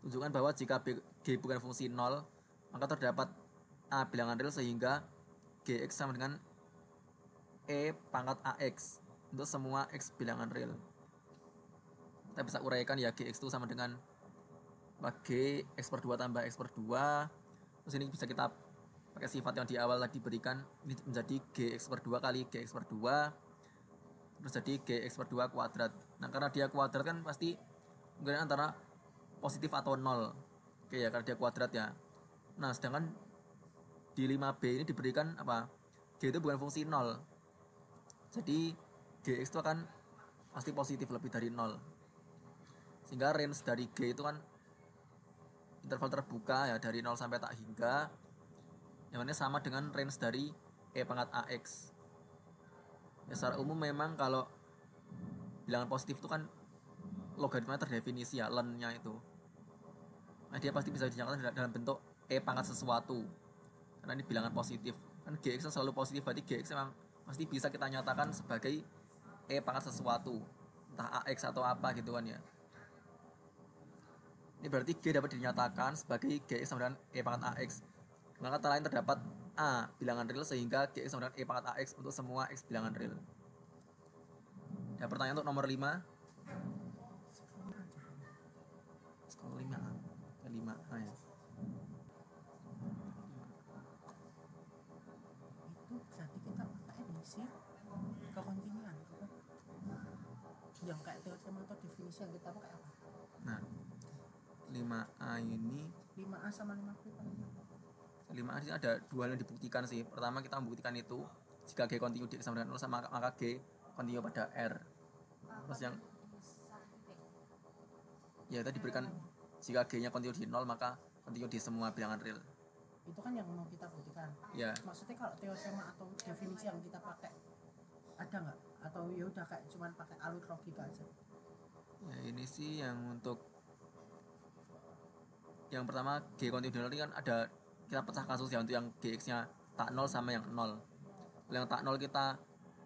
Tunjukkan bahwa jika G bukan fungsi 0, maka terdapat A bilangan real sehingga GX sama dengan E pangkat AX untuk semua X bilangan real. Kita bisa uraikan ya, GX itu sama dengan G X per 2 tambah X per 2. Terus ini bisa kita pakai sifat yang di awal tadi berikan, ini menjadi GX per 2 kali GX per 2, terus jadi GX per 2 kuadrat. Nah karena dia kuadrat kan pasti mungkin antara positif atau 0. Oke ya, karena dia kuadrat ya. Nah sedangkan di 5B ini diberikan apa, G itu bukan fungsi 0, jadi Gx itu akan pasti positif lebih dari 0. Sehingga range dari G itu kan interval terbuka ya, dari 0 sampai tak hingga, yang mana sama dengan range dari E pangkat AX. Ya, secara umum memang kalau bilangan positif itu kan logaritma terdefinisi ya, len-nya itu. Nah, dia pasti bisa dinyatakan dalam bentuk E pangkat sesuatu. Karena ini bilangan positif. Kan Gx selalu positif, berarti Gx memang pasti bisa kita nyatakan sebagai E pangkat sesuatu. Entah AX atau apa gitu kan ya. Ini berarti G dapat dinyatakan sebagai Gx sama dengan E pangkat AX. Dengan kata lain terdapat A bilangan real sehingga Gx sama dengan E pangkat AX untuk semua X bilangan real. Dan pertanyaan untuk nomor 5. Skala 5A. 5A ya. Itu berarti kita pakai definisi kekontinuan yang kayak teorema atau definisi yang kita pakai apa? Nah, 5A ini 5A sama 5B paling apa? 5A di sini ada dua hal yang dibuktikan sih. Pertama kita membuktikan itu jika G kontinu di X sama dengan 0 sama maka G kontinu pada R. Terus yang ya itu diberikan jika G-nya kontinu di 0 maka kontinu di semua bilangan real. Itu kan yang mau kita buktikan. Ya, Maksudnya kalau teorema atau definisi yang kita pakai ada nggak? Atau ya udah kayak cuman pakai alur logika aja? ya ini sih yang untuk yang pertama G kontinu di 0 ini kan ada, kita pecah kasus ya untuk yang Gx-nya tak 0 sama yang 0. Kalau yang tak 0 kita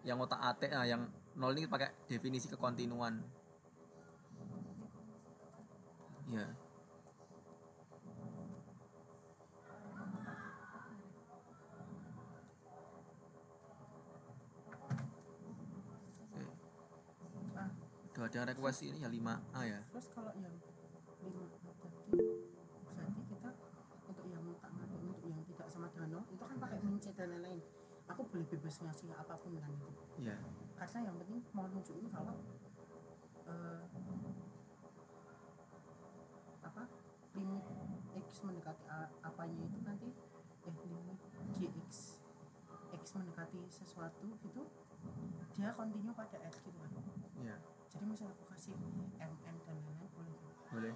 yang otak AT, nah yang 0 ini pakai definisi kekontinuan. Ya. Ah, Udah ada request ini ya 5A ya. terus kalau yang 5A tadi berarti kita untuk yang tak ngatur, untuk yang tidak sama dengan 0 itu kan pakai min C dan lain-lain. Aku boleh bebas ngasih apapun kan itu. Ya. Karena yang penting mau nunjukin kalau apa limit X mendekati apanya itu nanti limit Gx X mendekati sesuatu gitu dia kontinu pada R gitu kan. Ya. Jadi misal aku kasih mm dan lain-lain boleh gitu. Boleh.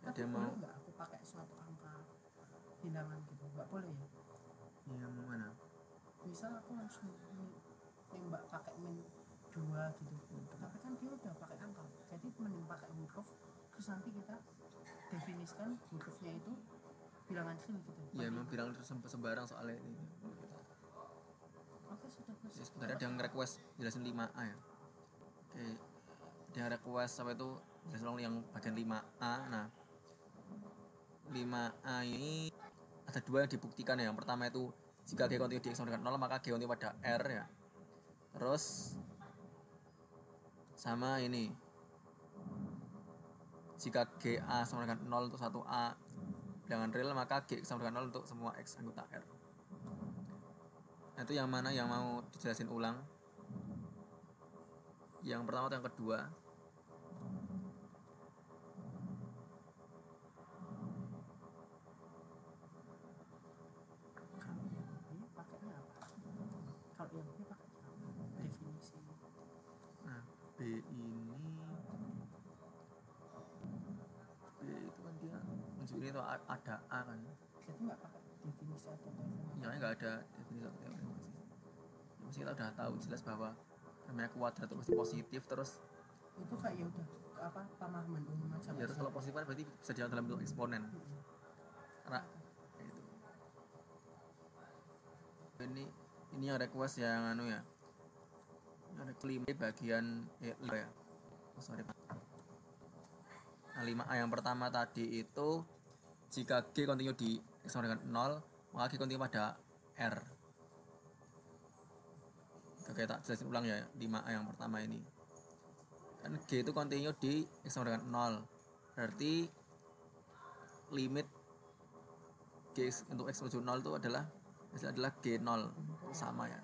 Ya, Tapi dia boleh mau nggak aku pakai suatu angka bilangan gitu? Nggak boleh ya? yang mana? Misal aku langsung nembak pakai min 2 gitu, tapi kan dia udah pakai angka, jadi mending pakai huruf terus nanti kita definisikan hurufnya itu bilangan real gitu. Ya memang bilang terus sembarang soalnya ini. Oke, sudah Ya, sebenarnya dia nge-request jelasin 5A ya. Oke. Dia request apa itu jelasin ulang yang bagian 5A. Nah, 5A ini ada dua yang dibuktikan ya. Yang pertama itu jika G kontinu di X sama dengan 0 maka G kontinu pada R ya. Terus sama ini jika GA sama dengan 0 untuk satu A bilangan real maka G sama dengan 0 untuk semua X anggota R. Nah, itu yang mana yang mau dijelasin ulang? Yang pertama atau yang kedua? Kalau yang B pakainya apa? Kalau yang B pakainya apa? Definisi. Nah, B itu kan dia menunjukin itu ada A kan. Jadi nggak pakai definisi atau teorema. Ya nggak ada definisi atau teorema sih. Ya, masih kita udah tahu jelas bahwa namanya kuadrat itu pasti positif, terus Itu kayak ya udah apa pemahaman umum aja. ya terus kalau positif kan berarti bisa dijalan dalam bentuk eksponen. Karena itu. Ini yang request yang anu ya. Ada kelima bagian ya. Oh, sorry. Nah, 5A yang pertama tadi itu jika G kontinu di X sama dengan 0 maka G kontinu pada R. Oke, tak jelasin ulang ya 5A yang pertama ini. Kan G itu kontinu di X sama dengan 0. Berarti limit G untuk X menuju 0 itu adalah G0 sama ya.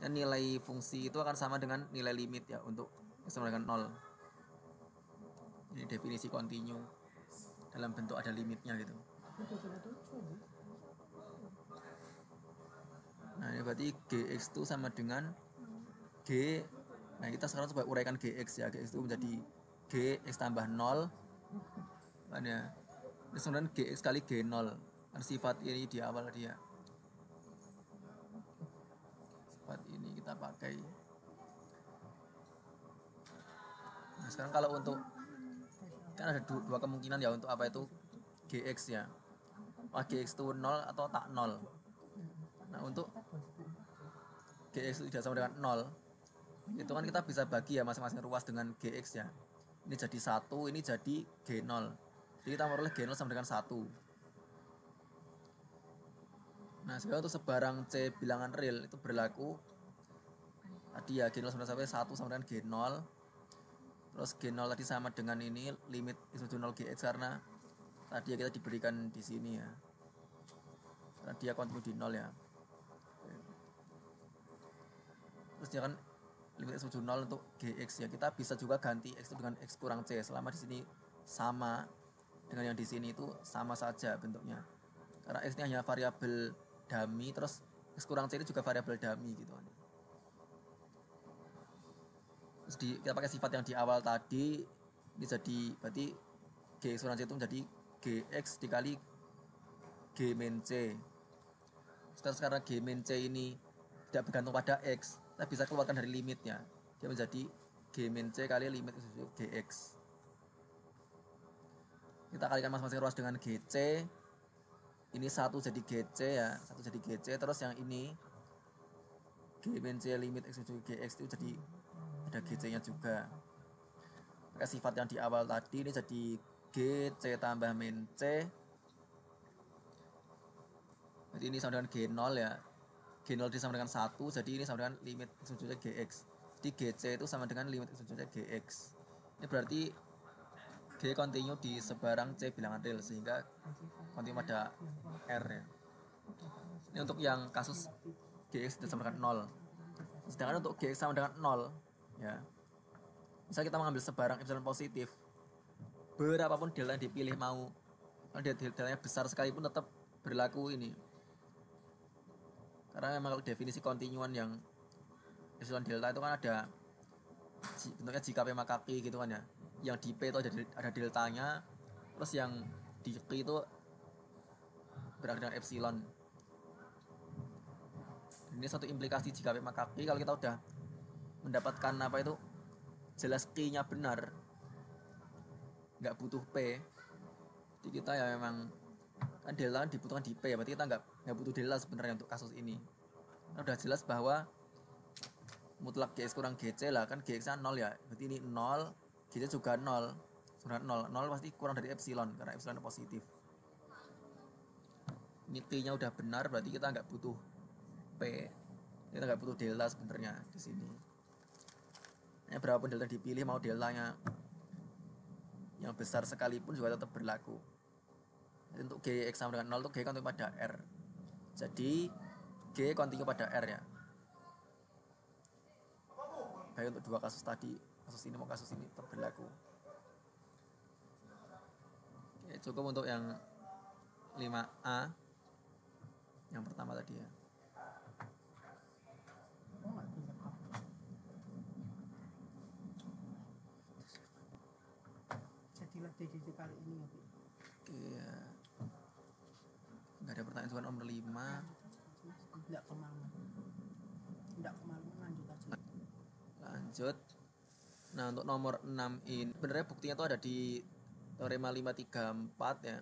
Dan nilai fungsi itu akan sama dengan nilai limit ya untuk X sama dengan 0. Ini definisi kontinu dalam bentuk ada limitnya gitu. Itu. Nah, ini berarti GX itu sama dengan G. Nah kita sekarang coba uraikan GX ya. GX itu menjadi GX tambah 0 kan ya. Ini sebenarnya GX kali G0 kan sifat ini di awal dia. Sifat ini kita pakai. Nah sekarang kalau untuk kan ada dua kemungkinan ya untuk apa itu GX ya. GX itu 0 atau tak 0. Nah untuk GX itu tidak sama dengan 0 itu kan kita bisa bagi ya masing-masing ruas dengan GX ya. Ini jadi 1, ini jadi G0. Jadi kita memperoleh G0 sama dengan 1. Nah sekarang untuk sebarang C bilangan real itu berlaku tadi ya G0 sampai 1 sama dengan G0. Terus G0 tadi sama dengan ini limit X menuju 0 GX karena tadi ya kita diberikan di sini ya. Karena dia kontinu di 0 ya. Terus dia kan limit X menuju 0 untuk GX ya. Kita bisa juga ganti X itu dengan X kurang C selama di sini sama dengan yang di sini itu sama saja bentuknya. Karena X ini hanya variabel dummy, terus X kurang C ini juga variabel dummy gitu kan. Terus kita pakai sifat yang di awal tadi ini jadi berarti GX kurang C itu menjadi GX dikali G min C. Terus karena G min C ini tidak bergantung pada X, kita bisa keluarkan dari limitnya. Dia menjadi G min C kali limit GX. Kita kalikan masing-masing ruas dengan GC. Ini 1 jadi GC ya, 1 jadi GC. Terus yang ini G min C limit X menuju GX itu jadi ada GC-nya juga. Pakai sifat yang di awal tadi ini jadi GC tambah min C. Jadi ini sama dengan G0 ya. G0 sama dengan 1, jadi ini sama dengan limit X menuju GX. Jadi GC itu sama dengan limit X menuju GX. Ini berarti G kontinu di sebarang C bilangan real sehingga kontinu pada R ya. Ini untuk yang kasus GX sama dengan 0. Sedangkan untuk GX sama dengan 0 ya. Misal kita mengambil sebarang epsilon positif, berapapun delta yang dipilih mau, kalau deltanya besar sekalipun tetap berlaku ini. Karena memang kalau definisi kontinuan yang epsilon delta itu kan ada bentuknya jika P maka Q gitu kan ya. Yang di P itu ada deltanya, terus yang di Q itu berakhir dengan epsilon. Ini satu implikasi jika P maka Q. Kalau kita udah mendapatkan apa itu jelas Q-nya benar, nggak butuh P, jadi kita ya memang kan delta kan dibutuhkan di P ya, berarti kita nggak butuh delta sebenarnya untuk kasus ini. Kan udah jelas bahwa mutlak GX kurang GC lah, kan GX nya 0 ya, berarti ini 0, GC juga 0, sebenarnya 0 pasti kurang dari epsilon karena epsilon positif. Ini T-nya udah benar, berarti kita nggak butuh P, kita nggak butuh delta sebenarnya di sini. Ya, berapapun delta dipilih, mau deltanya yang besar sekalipun juga tetap berlaku. Jadi untuk GX sama dengan 0 itu G kontinu pada R. Jadi G kontinu pada R ya. Baik untuk dua kasus tadi, kasus ini mau kasus ini tetap berlaku. Oke, cukup untuk yang 5A yang pertama tadi ya. Jadilah DDD kali ini ya, Bu. Oke ya. Nggak ada pertanyaan soal nomor 5. Tidak kemalaman. Tidak kemalaman, lanjut aja. Lanjut. Nah untuk nomor 6 ini sebenarnya buktinya itu ada di teorema 534 ya.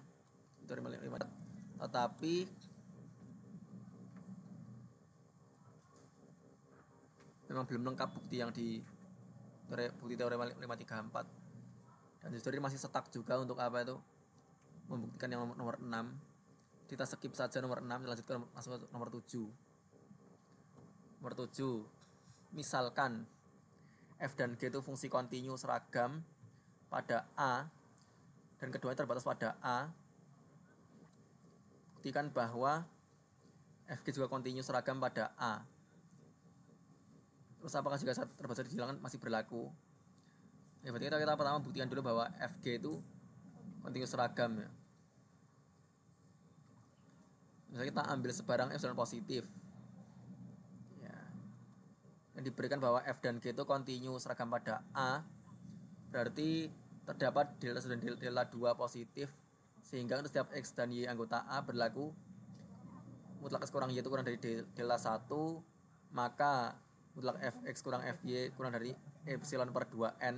Teorema 534. Tetapi memang belum lengkap bukti yang di bukti teorema 534. Dan justru masih stuck juga untuk apa itu membuktikan yang nomor 6. Kita skip saja nomor 6, lanjutkan masuk ke nomor 7. Nomor 7. Misalkan F dan G itu fungsi kontinu seragam pada A dan keduanya terbatas pada A. Buktikan bahwa FG juga kontinu seragam pada A. Terus apakah juga terbatas dihilangkan masih berlaku? Ya berarti kita pertama buktikan dulu bahwa FG itu kontinu seragam ya. Misalnya kita ambil sebarang epsilon positif. yang diberikan bahwa f dan g itu kontinu seragam pada A, berarti terdapat delta 1 dan delta 2 positif, sehingga untuk setiap x dan y anggota A berlaku mutlak x kurang y itu kurang dari delta 1, maka mutlak fx kurang fy kurang dari epsilon per 2n.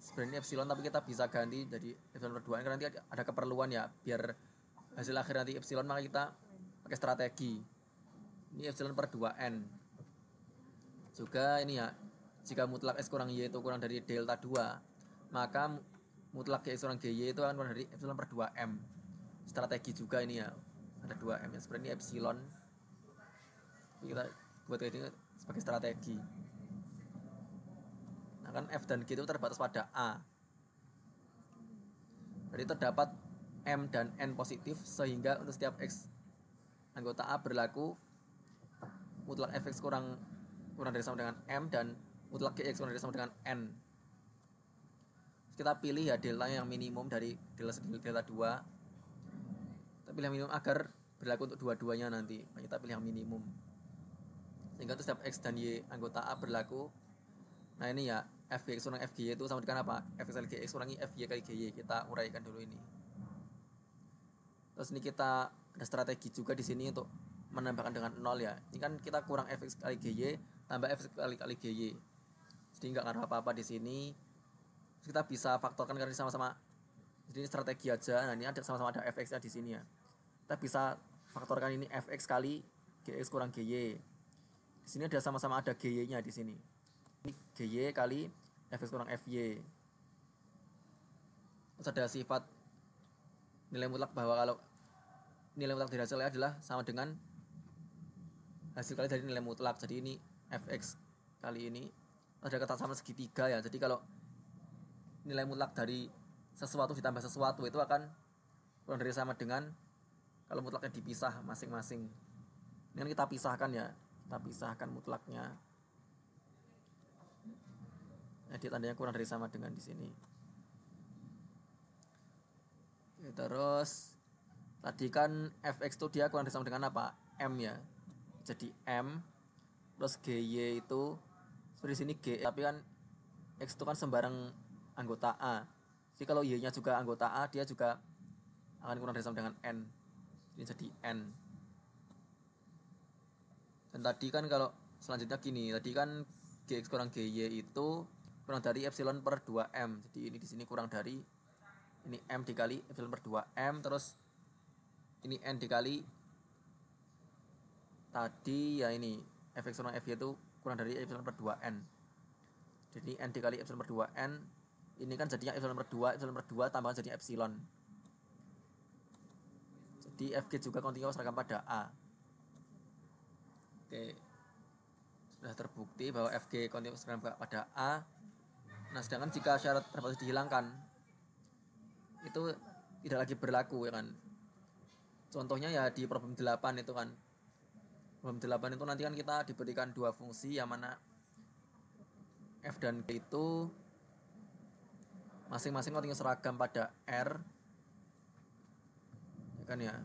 Sebenarnya epsilon tapi kita bisa ganti jadi epsilon per 2n karena nanti ada keperluan ya, biar hasil akhir nanti epsilon, maka kita pakai strategi. Ini epsilon per 2n. Juga ini ya, jika mutlak x kurang y itu kurang dari delta 2, maka mutlak g kurang gy itu akan kurang dari epsilon per 2m. Strategi juga ini ya, ada 2m ya. Sebenarnya ini epsilon, kita buat ini sebagai strategi. Nah kan f dan g itu terbatas pada A, jadi terdapat m dan n positif, sehingga untuk setiap x anggota A berlaku mutlak fx kurang dari sama dengan m dan mutlak gx kurang dari sama dengan n. Kita pilih ya delta yang minimum dari delta 2. Kita pilih yang minimum agar berlaku untuk dua-duanya nanti. Kita pilih yang minimum, sehingga untuk setiap x dan y anggota A berlaku. Nah ini ya, fx kurang fgy itu sama dengan apa? Fx kali gx kurangi fy kali gy. Kita uraikan dulu ini. Terus ini kita ada strategi juga di sini untuk menambahkan dengan 0 ya. Ini kan kita kurang fx kali gy tambah fx kali gy. Jadi nggak ngaruh apa-apa di sini. Terus kita bisa faktorkan karena sama-sama. Jadi ini strategi aja. Nah ini ada sama-sama ada fx-nya di sini ya. Kita bisa faktorkan ini fx kali gx kurang gy. Di sini ada sama-sama ada gy-nya di sini. Ini gy kali fx kurang fy. Terus ada sifat nilai mutlak bahwa kalau nilai mutlak dari hasilnya adalah sama dengan hasil kali dari nilai mutlak. Jadi ini fx kali ini ada kata sama segitiga ya. Jadi kalau nilai mutlak dari sesuatu ditambah sesuatu itu akan kurang dari sama dengan kalau mutlaknya dipisah masing-masing. Ini kan kita pisahkan ya, kita pisahkan mutlaknya. Jadi tandanya kurang dari sama dengan di sini. Oke, terus tadi kan fx itu dia kurang dari sama dengan apa? M ya. Jadi M, terus gy itu seperti sini g, tapi kan x itu kan sembarang anggota A. Jadi kalau y-nya juga anggota A, dia juga akan kurang dari sama dengan n. Ini jadi n. Dan tadi kan kalau selanjutnya gini, tadi kan gx kurang gy itu kurang dari epsilon per 2m. Jadi ini di sini kurang dari ini m dikali epsilon per 2m, terus ini n dikali tadi ya ini fx kurang fy itu kurang dari epsilon per 2n. Jadi n dikali epsilon per 2n, ini kan jadinya epsilon per 2 tambahkan jadi epsilon. Jadi fg juga kontinu seragam pada A. Oke, sudah terbukti bahwa fg kontinu seragam pada A. Nah sedangkan jika syarat terbatas dihilangkan, itu tidak lagi berlaku ya kan. Contohnya ya di problem 8 itu kan. Problem 8 itu nanti kan kita diberikan dua fungsi yang mana f dan g itu masing-masing kontinu seragam pada R. Ya kan ya.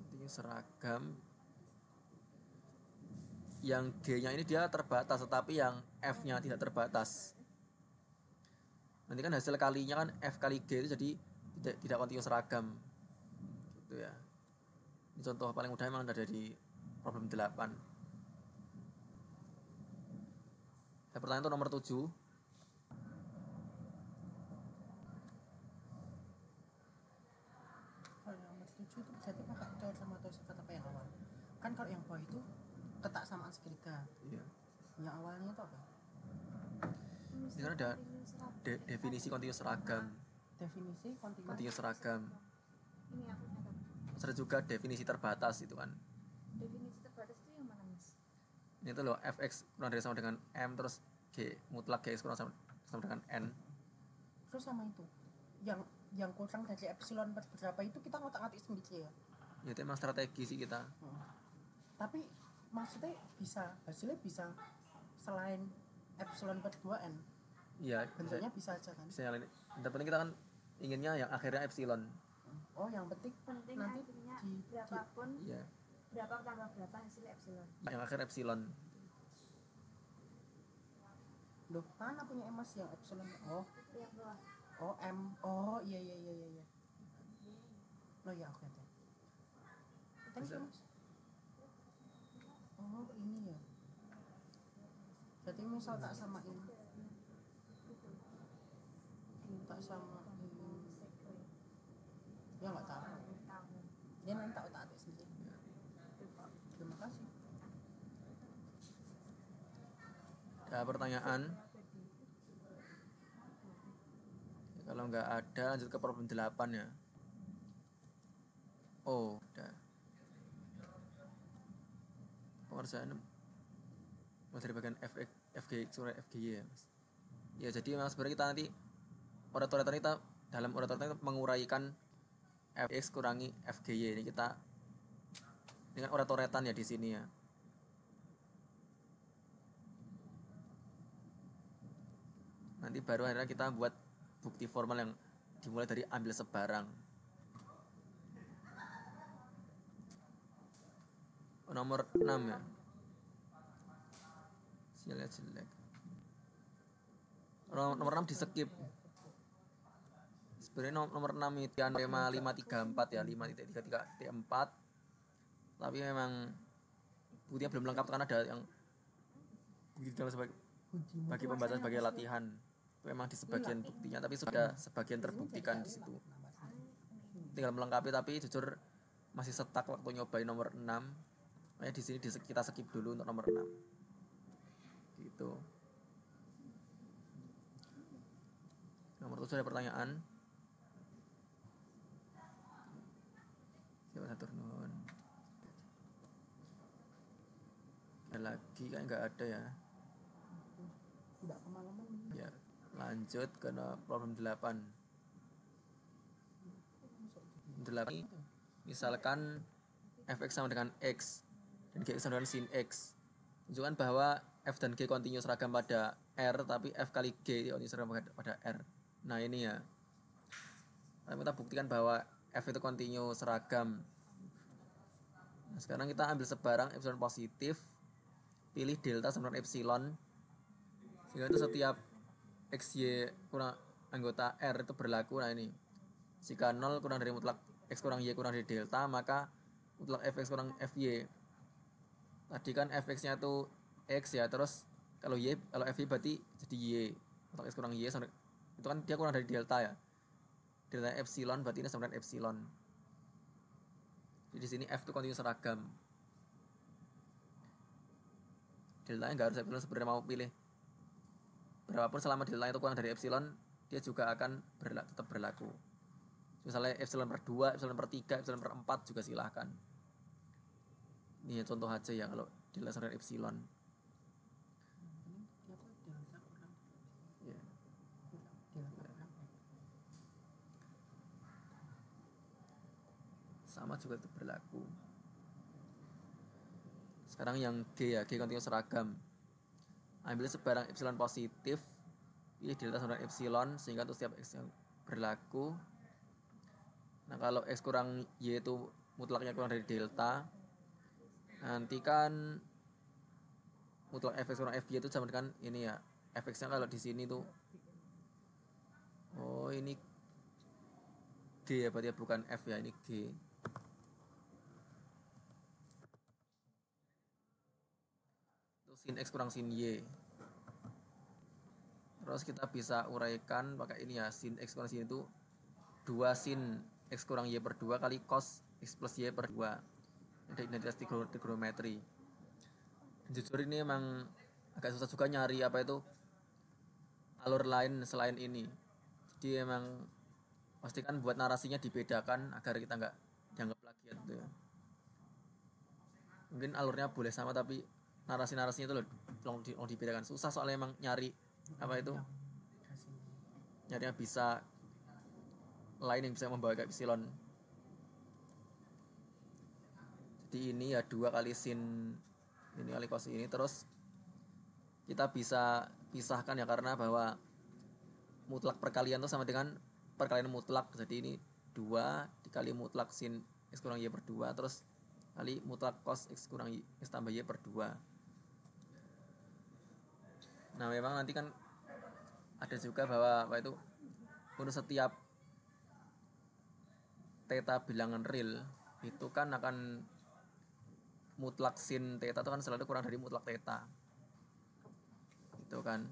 Kontinu seragam. Yang g-nya ini dia terbatas, tetapi yang f-nya tidak terbatas. Nanti kan hasil kalinya kan f kali g itu jadi tidak kontinu seragam. Gitu ya. Ini contoh paling mudah memang ada di problem 8. Pertanyaan untuk nomor 7. Kalau yang nomor 7 itu berarti pakai teori sama atau sifat apa yang awal? Kan kalau yang bawah itu ketak samaan segitiga. Iya. Yang awalnya itu apa? Ini kan ada definisi kontinu seragam. Definisi kontinu Kontinu seragam. Ini aku catat. Terus ada juga definisi terbatas itu kan. Definisi terbatas itu yang mana, Mas? Ini tuh loh, fx kurang dari sama dengan m, terus g mutlak gx kurang sama dengan n. terus sama itu yang kurang dari epsilon berapa itu kita ngotak-ngatik sendiri ya. Ya itu emang strategi sih kita. Tapi maksudnya hasilnya bisa selain epsilon per 2n Iya, bentuknya bisa aja kan. bisa yang lain. Yang penting kita kan inginnya yang akhirnya epsilon. Oh yang penting Penting nanti akhirnya di berapapun Iya. berapa tambah berapa hasilnya epsilon. yang akhir epsilon. Loh, mana punya emas yang epsilon? Oh, Yang bawah. oh M. Oh, iya. Oh ya, oke. Thank you, Mas. Oh, ini ya. Jadi misal tak samain. Tak samain. Ya nggak tahu. Ya nanti tak otak-atik sendiri. Terima kasih. Ada pertanyaan? Kalau nggak ada, lanjut ke problem 8 ya. Oh, udah. Pengerjaan dari bagian FG surat FGY ya, Mas. Ya, jadi memang sebenarnya kita nanti orator kita dalam orator kita menguraikan Fx kurangi FGY. Ini kita dengan oratoretan ya di sini ya. Nanti baru akhirnya kita buat bukti formal yang dimulai dari ambil sebarang. Nomor 6 ya. Sinyalnya jelek. Nomor 6 di skip. Sebenarnya nomor 6 itu yang tema 534 ya, 5.33.4. Tapi memang buktinya belum lengkap karena ada yang bukti dalam bagi pembahasan sebagai latihan. Itu memang di sebagian buktinya, tapi sudah sebagian terbuktikan di situ. Tinggal melengkapi, tapi jujur masih stuck waktu nyobain nomor 6. Makanya di sini kita skip dulu untuk nomor 6. Gitu. Nomor 7 ada pertanyaan. Siapa satu nun? Ada lagi kayak nggak ada ya. Udah kemalaman. Ya, lanjut ke problem 8. 8. Misalkan fx sama dengan x dan gx sama dengan sin x. Tunjukkan bahwa f dan g kontinu seragam pada r, tapi f kali g kontinu seragam pada r. Nah ini ya, kita buktikan bahwa f itu kontinu seragam. Nah, sekarang kita ambil sebarang epsilon positif, pilih delta sama dengan epsilon, sehingga itu setiap xy kurang anggota r itu berlaku. Nah ini, jika 0 kurang dari mutlak x kurang y kurang dari delta, maka mutlak fx kurang fy. Tadi kan fx-nya itu x ya, terus kalau fy berarti jadi y. Mutlak x kurang y itu kan dia kurang dari delta ya. Delta epsilon berarti ini sama dengan epsilon. Jadi di sini f itu kontinu seragam. Deltanya nggak harus epsilon, sebenarnya mau pilih berapapun selama delta itu kurang dari epsilon, dia juga akan tetap berlaku. Misalnya epsilon per 2, epsilon per 3, epsilon per 4 juga silahkan. Ini ya contoh aja ya kalau delta sama dengan epsilon. Ya. Sama juga itu berlaku. Sekarang yang G ya, G kontinu seragam. Ambil sebarang epsilon positif, pilih delta sama dengan epsilon, sehingga untuk setiap x yang berlaku. Nah kalau x kurang y itu mutlaknya kurang dari delta, nanti kan mutlak fx kurang fy itu sama dengan ini ya, fx-nya kalau di sini tuh, oh ini G ya, berarti bukan f ya, ini G. Itu sin x kurang sin y. Terus kita bisa uraikan pakai ini ya, sin x kurang sin itu 2 sin x kurang y per 2 kali cos x plus y per 2. Ada identitas trigonometri. Jujur ini emang agak susah juga nyari apa itu alur lain selain ini. Jadi emang pastikan buat narasinya dibedakan agar kita nggak dianggap plagiat gitu ya. Mungkin alurnya boleh sama tapi narasi-narasinya itu loh tolong dibedakan. Susah soalnya emang nyari apa itu, nyari yang bisa lain yang bisa membawa ke epsilon. Jadi ini ya 2 kali sin ini kali cos ini, terus kita bisa pisahkan ya karena bahwa mutlak perkalian itu sama dengan perkalian mutlak. Jadi ini 2 dikali mutlak sin x kurang y per 2, terus kali mutlak cos X kurang Y, X tambah Y per 2. Nah memang nanti kan ada juga bahwa apa itu untuk setiap theta bilangan real itu kan akan mutlak sin theta itu kan selalu kurang dari mutlak theta itu kan,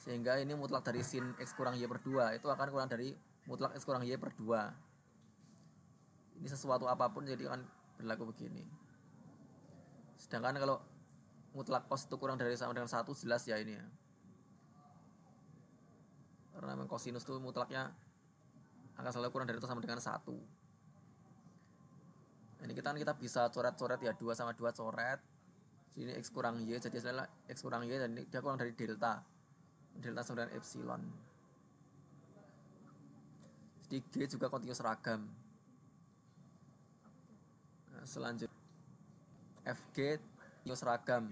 sehingga ini mutlak dari sin X kurang Y per 2 itu akan kurang dari mutlak X kurang Y per 2. Ini sesuatu apapun jadi akan berlaku begini. Sedangkan kalau mutlak cos itu kurang dari sama dengan 1 jelas ya ini ya, karena memang kosinus itu mutlaknya akan selalu kurang dari itu sama dengan 1. Ini kita bisa coret-coret ya, 2 sama 2 coret. Sini X kurang Y, jadi hasilnya X kurang Y dan ini dia kurang dari delta. Delta sama dengan epsilon. Jadi G juga kontinus ragam. Nah, selanjutnya FG kontinus ragam.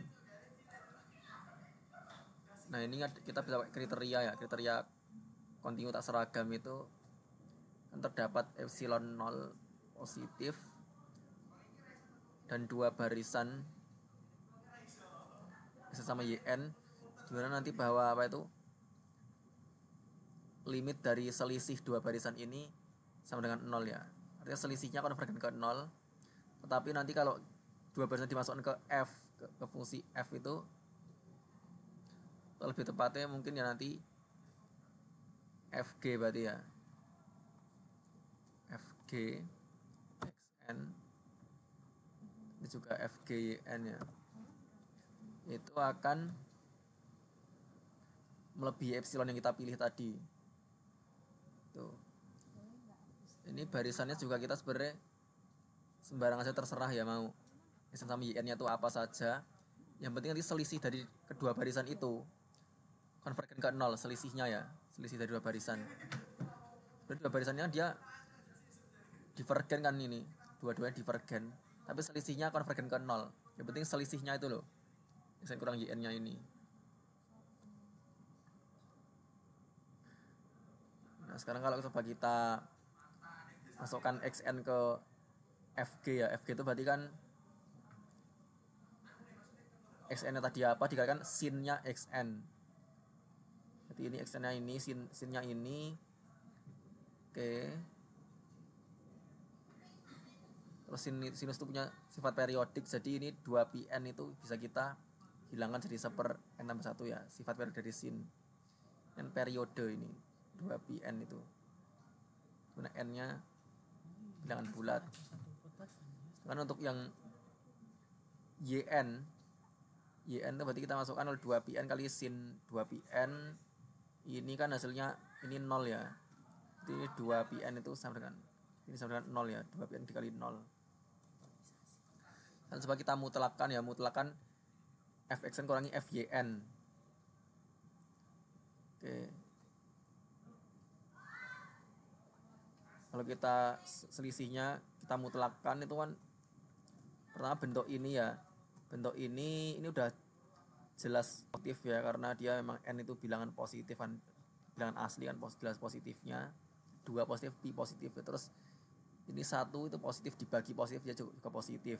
Nah ini kita bisa pakai kriteria ya, kriteria kontinu tak seragam itu kan terdapat epsilon 0 positif dan 2 barisan sama YN, dimana nanti bahwa apa itu limit dari selisih 2 barisan ini sama dengan 0 ya, artinya selisihnya konvergen ke 0. Tetapi nanti kalau 2 barisan dimasukkan ke F, ke fungsi F itu lebih tepatnya mungkin ya nanti FG berarti ya, FG XN ini juga FGYN ya, itu akan melebihi epsilon yang kita pilih tadi. Tuh. Ini barisannya juga kita sebenarnya sembarangan saja terserah ya, mau SN sama YN-nya itu apa saja. Yang penting nanti selisih dari kedua barisan itu konvergen ke 0 selisihnya ya, selisih dari 2 barisan. Dari 2 barisannya dia divergen kan ini, dua-duanya divergen, tapi selisihnya konvergen ke 0. Yang penting selisihnya itu loh, SN kurang YN-nya ini. Nah sekarang kalau coba kita masukkan XN ke FG ya, FG itu berarti kan XN-nya tadi apa dikalikan sinnya XN. Jadi ini XN-nya ini, sinnya ini. Oke. Terus sinus itu punya sifat periodik, jadi ini 2πn itu bisa kita hilangkan jadi 1/n+1 ya, sifat periodik dari sin. N periode ini 2πn itu. Mana n-nya bilangan bulat. Kan untuk yang YN itu berarti kita masukkan 2πn kali sin 2πn. Ini kan hasilnya ini 0 ya. Jadi ini 2πn itu sama dengan ini sama dengan 0 ya, 2πn dikali 0. Dan coba kita mutlakkan ya, mutlakkan fxn kurangi fyn. Oke. Kalau kita selisihnya kita mutlakkan itu kan pertama bentuk ini ya. Bentuk ini udah jelas positif ya, karena dia memang n itu bilangan positif kan, bilangan asli kan, jelas positifnya. 2 positif, pi positif. Terus ini 1 itu positif dibagi positif ya juga positif.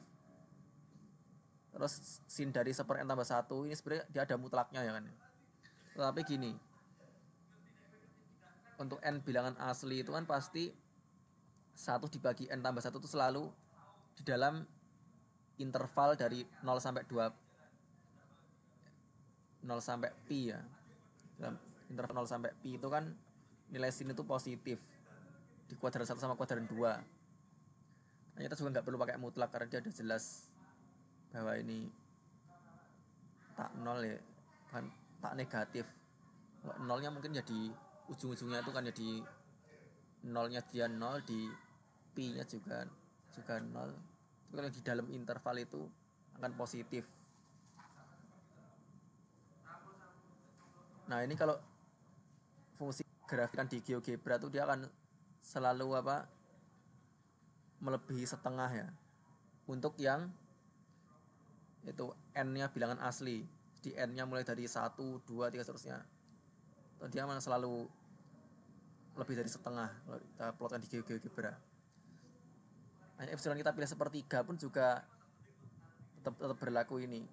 Terus sin dari 1/n+1 ini sebenarnya dia ada mutlaknya ya kan. Tetapi gini, untuk n bilangan asli itu kan pasti 1 dibagi n+1 itu selalu di dalam interval dari 0 sampai 2, 0 sampai pi ya. Dalam interval 0 sampai pi itu kan nilai sin itu positif di kuadran 1 sama kuadran 2. Nah, kita juga nggak perlu pakai mutlak karena dia udah jelas bahwa ini tak 0 ya, kan tak negatif. Kalau 0-nya mungkin jadi ujung-ujungnya itu kan jadi 0-nya dia 0, di pi-nya juga 0. Tapi kalau di dalam interval itu akan positif. Nah ini kalau fungsi grafikan di GeoGebra itu dia akan selalu melebihi setengah ya, untuk yang itu n-nya bilangan asli. Di n-nya mulai dari 1, 2, 3 seterusnya. Dia mana selalu lebih dari setengah kalau kita plotkan di GeoGebra. Hanya epsilon kita pilih 1/3 pun juga tetap berlaku ini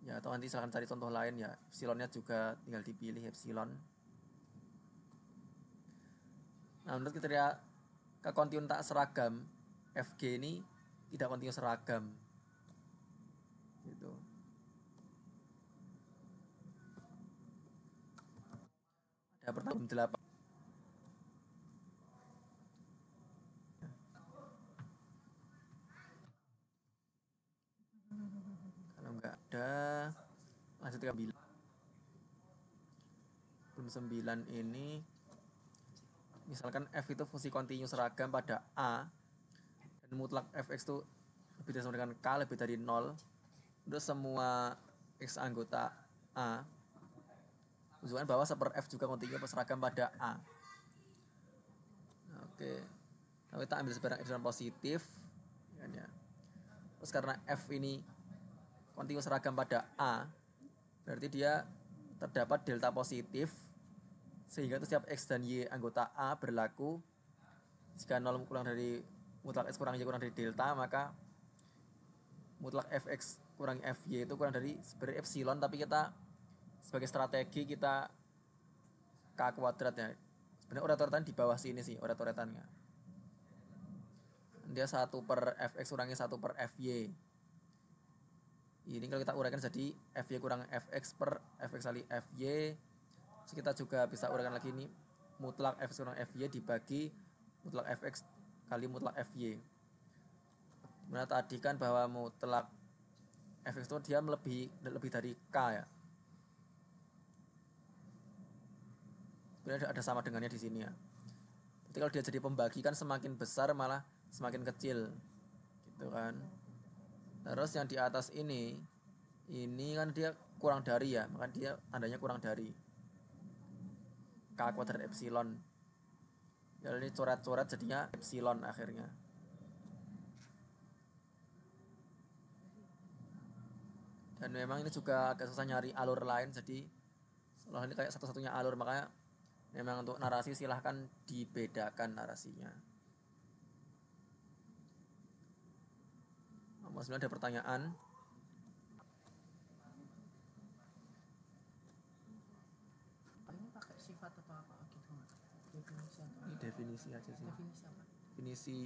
ya, atau nanti silahkan cari contoh lain ya. Epsilonnya juga tinggal dipilih epsilon. Nah, menurut kriteria kekontinuen tak seragam, FG ini tidak kontinu seragam gitu. Ada pertanyaan 8. Kalau nggak ada, lanjut ke 9. Belum 9 ini, misalkan f itu fungsi kontinu seragam pada A dan mutlak fx itu lebih dari sama dengan k lebih dari 0 untuk semua x anggota A, tunjukkan bahwa seper f juga kontinu seragam pada A. Oke, kalau kita ambil sebarang epsilon positif kan ya. Terus karena f ini kontinu seragam pada A, berarti dia terdapat delta positif, sehingga itu setiap x dan y anggota A berlaku jika 0 kurang dari mutlak x kurang y kurang dari delta, maka mutlak fx kurang fy itu kurang dari sebenarnya epsilon, tapi kita sebagai strategi kita k kuadrat ya. Sebenarnya orat-oratan di bawah sini sih orat-oratannya. Dia 1 per fx kurangi 1 per fy. Ini kalau kita uraikan jadi fy kurang fx per fx kali fy. Terus kita juga bisa uraikan lagi ini mutlak fx kurang fy dibagi mutlak fx kali mutlak fy. Nah tadi kan bahwa mutlak fx itu dia lebih dari k ya. Sebenarnya ada sama dengannya di sini ya. Jadi kalau dia jadi pembagi kan semakin besar malah semakin kecil gitu kan. Terus yang di atas ini kan dia kurang dari ya, maka dia tandanya kurang dari k kuadrat epsilon. Ya ini coret-coret jadinya epsilon akhirnya. Dan memang ini juga agak susah nyari alur lain, jadi seolah ini kayak satu-satunya alur, makanya memang untuk narasi silahkan dibedakan narasinya. Nomor 9 ada pertanyaan. Ini pakai sifat atau apa gitu nggak? Definisi atau Ini definisi aja sih. definisi apa? Definisi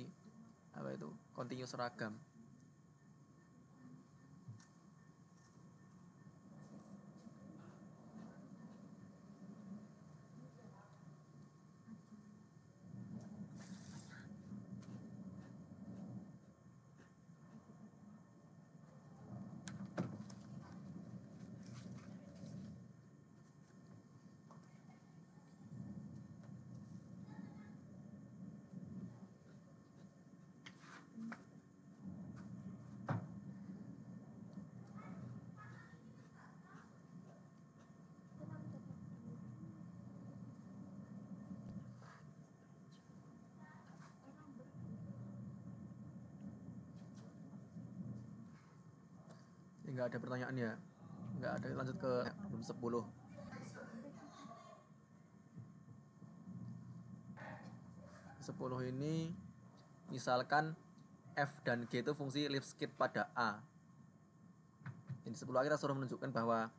apa itu? Kontinu seragam. Enggak ada pertanyaan ya. Enggak ada, lanjut ke problem 10. 10 ini misalkan f dan g itu fungsi Lipschitz pada A. Ini 10 kita suruh menunjukkan bahwa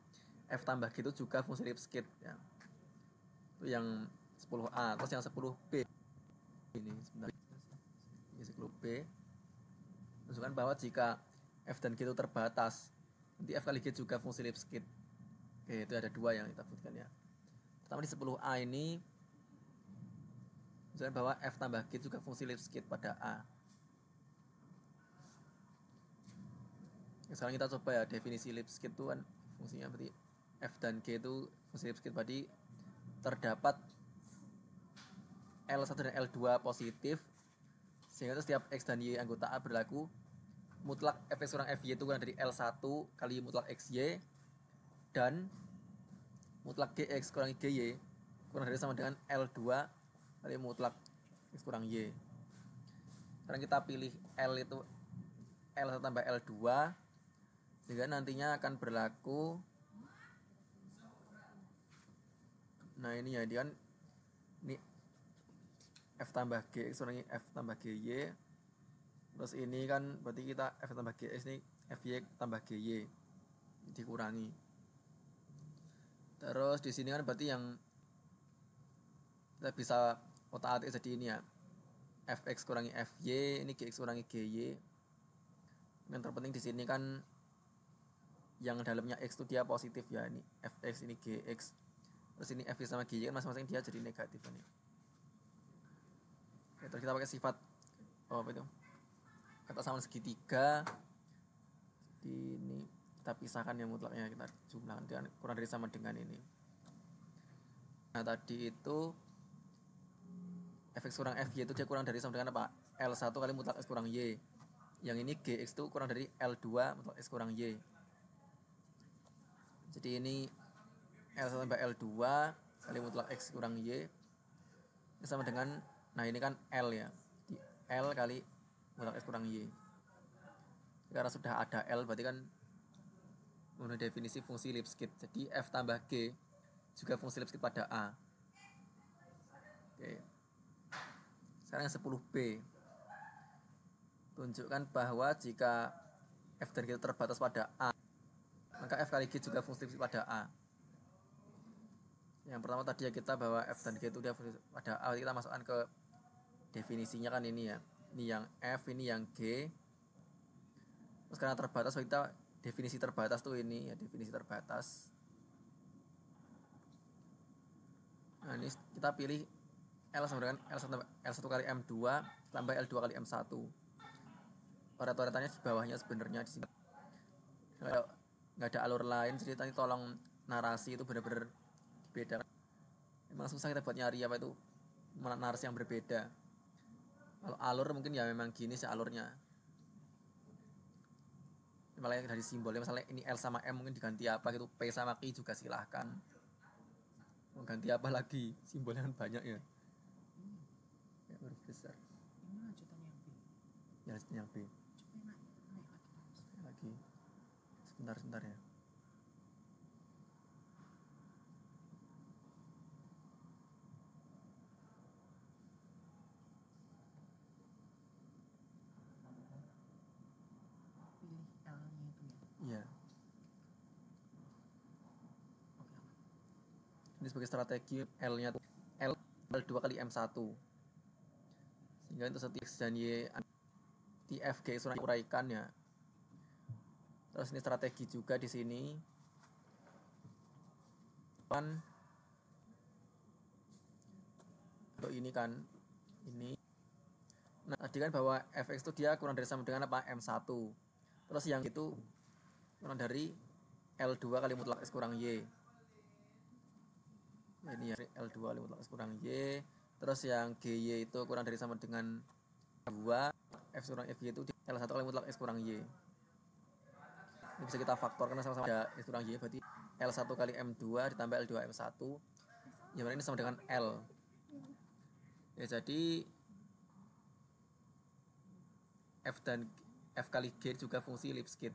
f tambah g itu juga fungsi Lipschitz ya. Itu yang 10A. Terus yang 10B ini sebentar. Ini 10B menunjukkan bahwa jika f dan g itu terbatas, nanti f kali g juga fungsi Lipschitz. Oke, itu ada dua yang kita sebutkan ya. Pertama di 10A ini menunjukkan bahwa f tambah g juga fungsi Lipschitz pada A. Sekarang kita coba ya definisi Lipschitz itu kan fungsinya berarti f dan g itu fungsi Lipschitz berarti terdapat L1 dan L2 positif, sehingga itu setiap x dan y anggota A berlaku mutlak fx kurang fy itu kurang dari L1 kali mutlak xy, dan mutlak gx kurang gy kurang dari sama dengan L2 kali mutlak x kurang y. Sekarang kita pilih L itu L1 tambah L2, sehingga nantinya akan berlaku, nah ini ya, dia kan ini f tambah g kurang f tambah gy Terus ini kan berarti kita f tambah gx ini fy tambah gy dikurangi. Terus di sini kan berarti yang kita bisa otak-atik jadi ini ya, fx kurangi fy, ini gx kurangi gy. Yang terpenting di sini kan yang dalamnya x itu dia positif ya, ini fx ini gx. Terus ini fy sama gy kan masing-masing dia jadi negatif ini. Oke, terus kita pakai sifat apa itu? Kata sama segitiga. Di ini kita pisahkan yang mutlaknya, kita jumlahkan dengan kurang dari sama dengan ini. Nah tadi itu fx kurang fy itu dia kurang dari sama dengan apa? L1 kali mutlak x kurang y. Yang ini gx itu kurang dari L2 mutlak x kurang y. Jadi ini L1 tambah L2 kali mutlak x kurang y. Ini sama dengan, nah ini kan L ya, di L kali mutlak x kurang y. Karena sudah ada L berarti kan memenuhi definisi fungsi Lipschitz. Jadi f tambah g juga fungsi Lipschitz pada a. Oke. Sekarang yang 10b. Tunjukkan bahwa jika f dan g terbatas pada a, maka f kali g juga fungsi Lipschitz pada a. Yang pertama tadi ya kita bahwa f dan g itu dia fungsi pada a, kita masukkan ke definisinya kan ini ya. Ini yang f, ini yang g. Terus karena terbatas kita definisi terbatas tuh ini ya, definisi terbatas. Nah ini kita pilih L sama dengan L1 kali M2 tambah L2 kali M1. Coret-coretannya di bawahnya sebenarnya di sini. Kalau nggak ada alur lain, jadi tadi tolong narasi itu benar-benar dibedakan. Memang susah kita buat nyari apa itu narasi yang berbeda. Kalau alur mungkin ya memang gini sih alurnya. Misalnya dari simbolnya, misalnya ini L sama M mungkin diganti apa gitu, P sama Q juga silahkan. Mau ganti apa lagi, simbolnya kan banyak ya. Ya huruf besar. Ini lanjutan yang B. Ya lanjutan yang B. Coba naik Lagi. Sebentar ya. pilih L-nya itu ya. Iya. Oke. Ini sebagai strategi L-nya tuh L2 kali M1. Sehingga itu setiap X dan Y di FG surat uraikan ya. Terus ini strategi juga di sini. Untuk ini kan ini. Nah, tadi kan bahwa fx itu dia kurang dari sama dengan apa? M1. Terus yang itu kurang dari L2 kali mutlak x kurang y. Nah, ini ya L2 kali mutlak x kurang y. Terus yang gy itu kurang dari sama dengan 2, f kurang fy itu L1 kali mutlak x kurang y. Ini bisa kita faktor karena sama-sama ada x kurang y, berarti L1 kali M2 ditambah L2 M1. Ya berarti ini sama dengan L. Ya jadi F dan F kali G juga fungsi Lipschitz.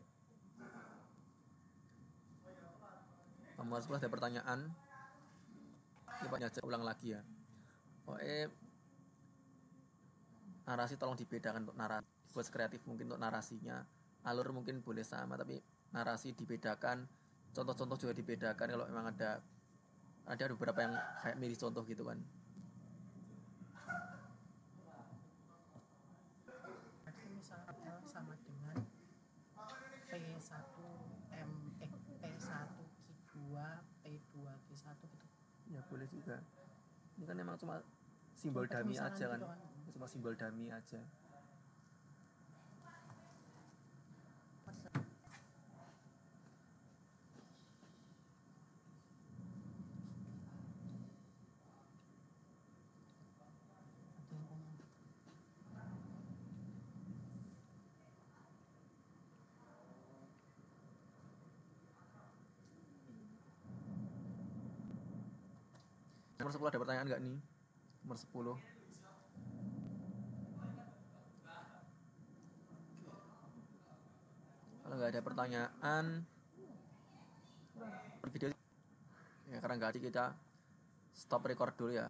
Nomor 10 ada pertanyaan. Ini aja ulang lagi ya. Narasi tolong dibedakan untuk narasi. Buat kreatif mungkin untuk narasinya. Alur mungkin boleh sama tapi narasi dibedakan. Contoh-contoh juga dibedakan kalau memang ada beberapa yang kayak milih contoh gitu kan. Berarti misalnya L sama dengan P1Q2 P2Q1 gitu. Ya boleh juga. Ini kan memang cuma simbol dummy aja kan. Gitu Cuma simbol dummy aja. Nomor 10 ada pertanyaan nggak nih? Nomor 10. Kalau nggak ada pertanyaan video ya karena nggak ada kita stop record dulu ya.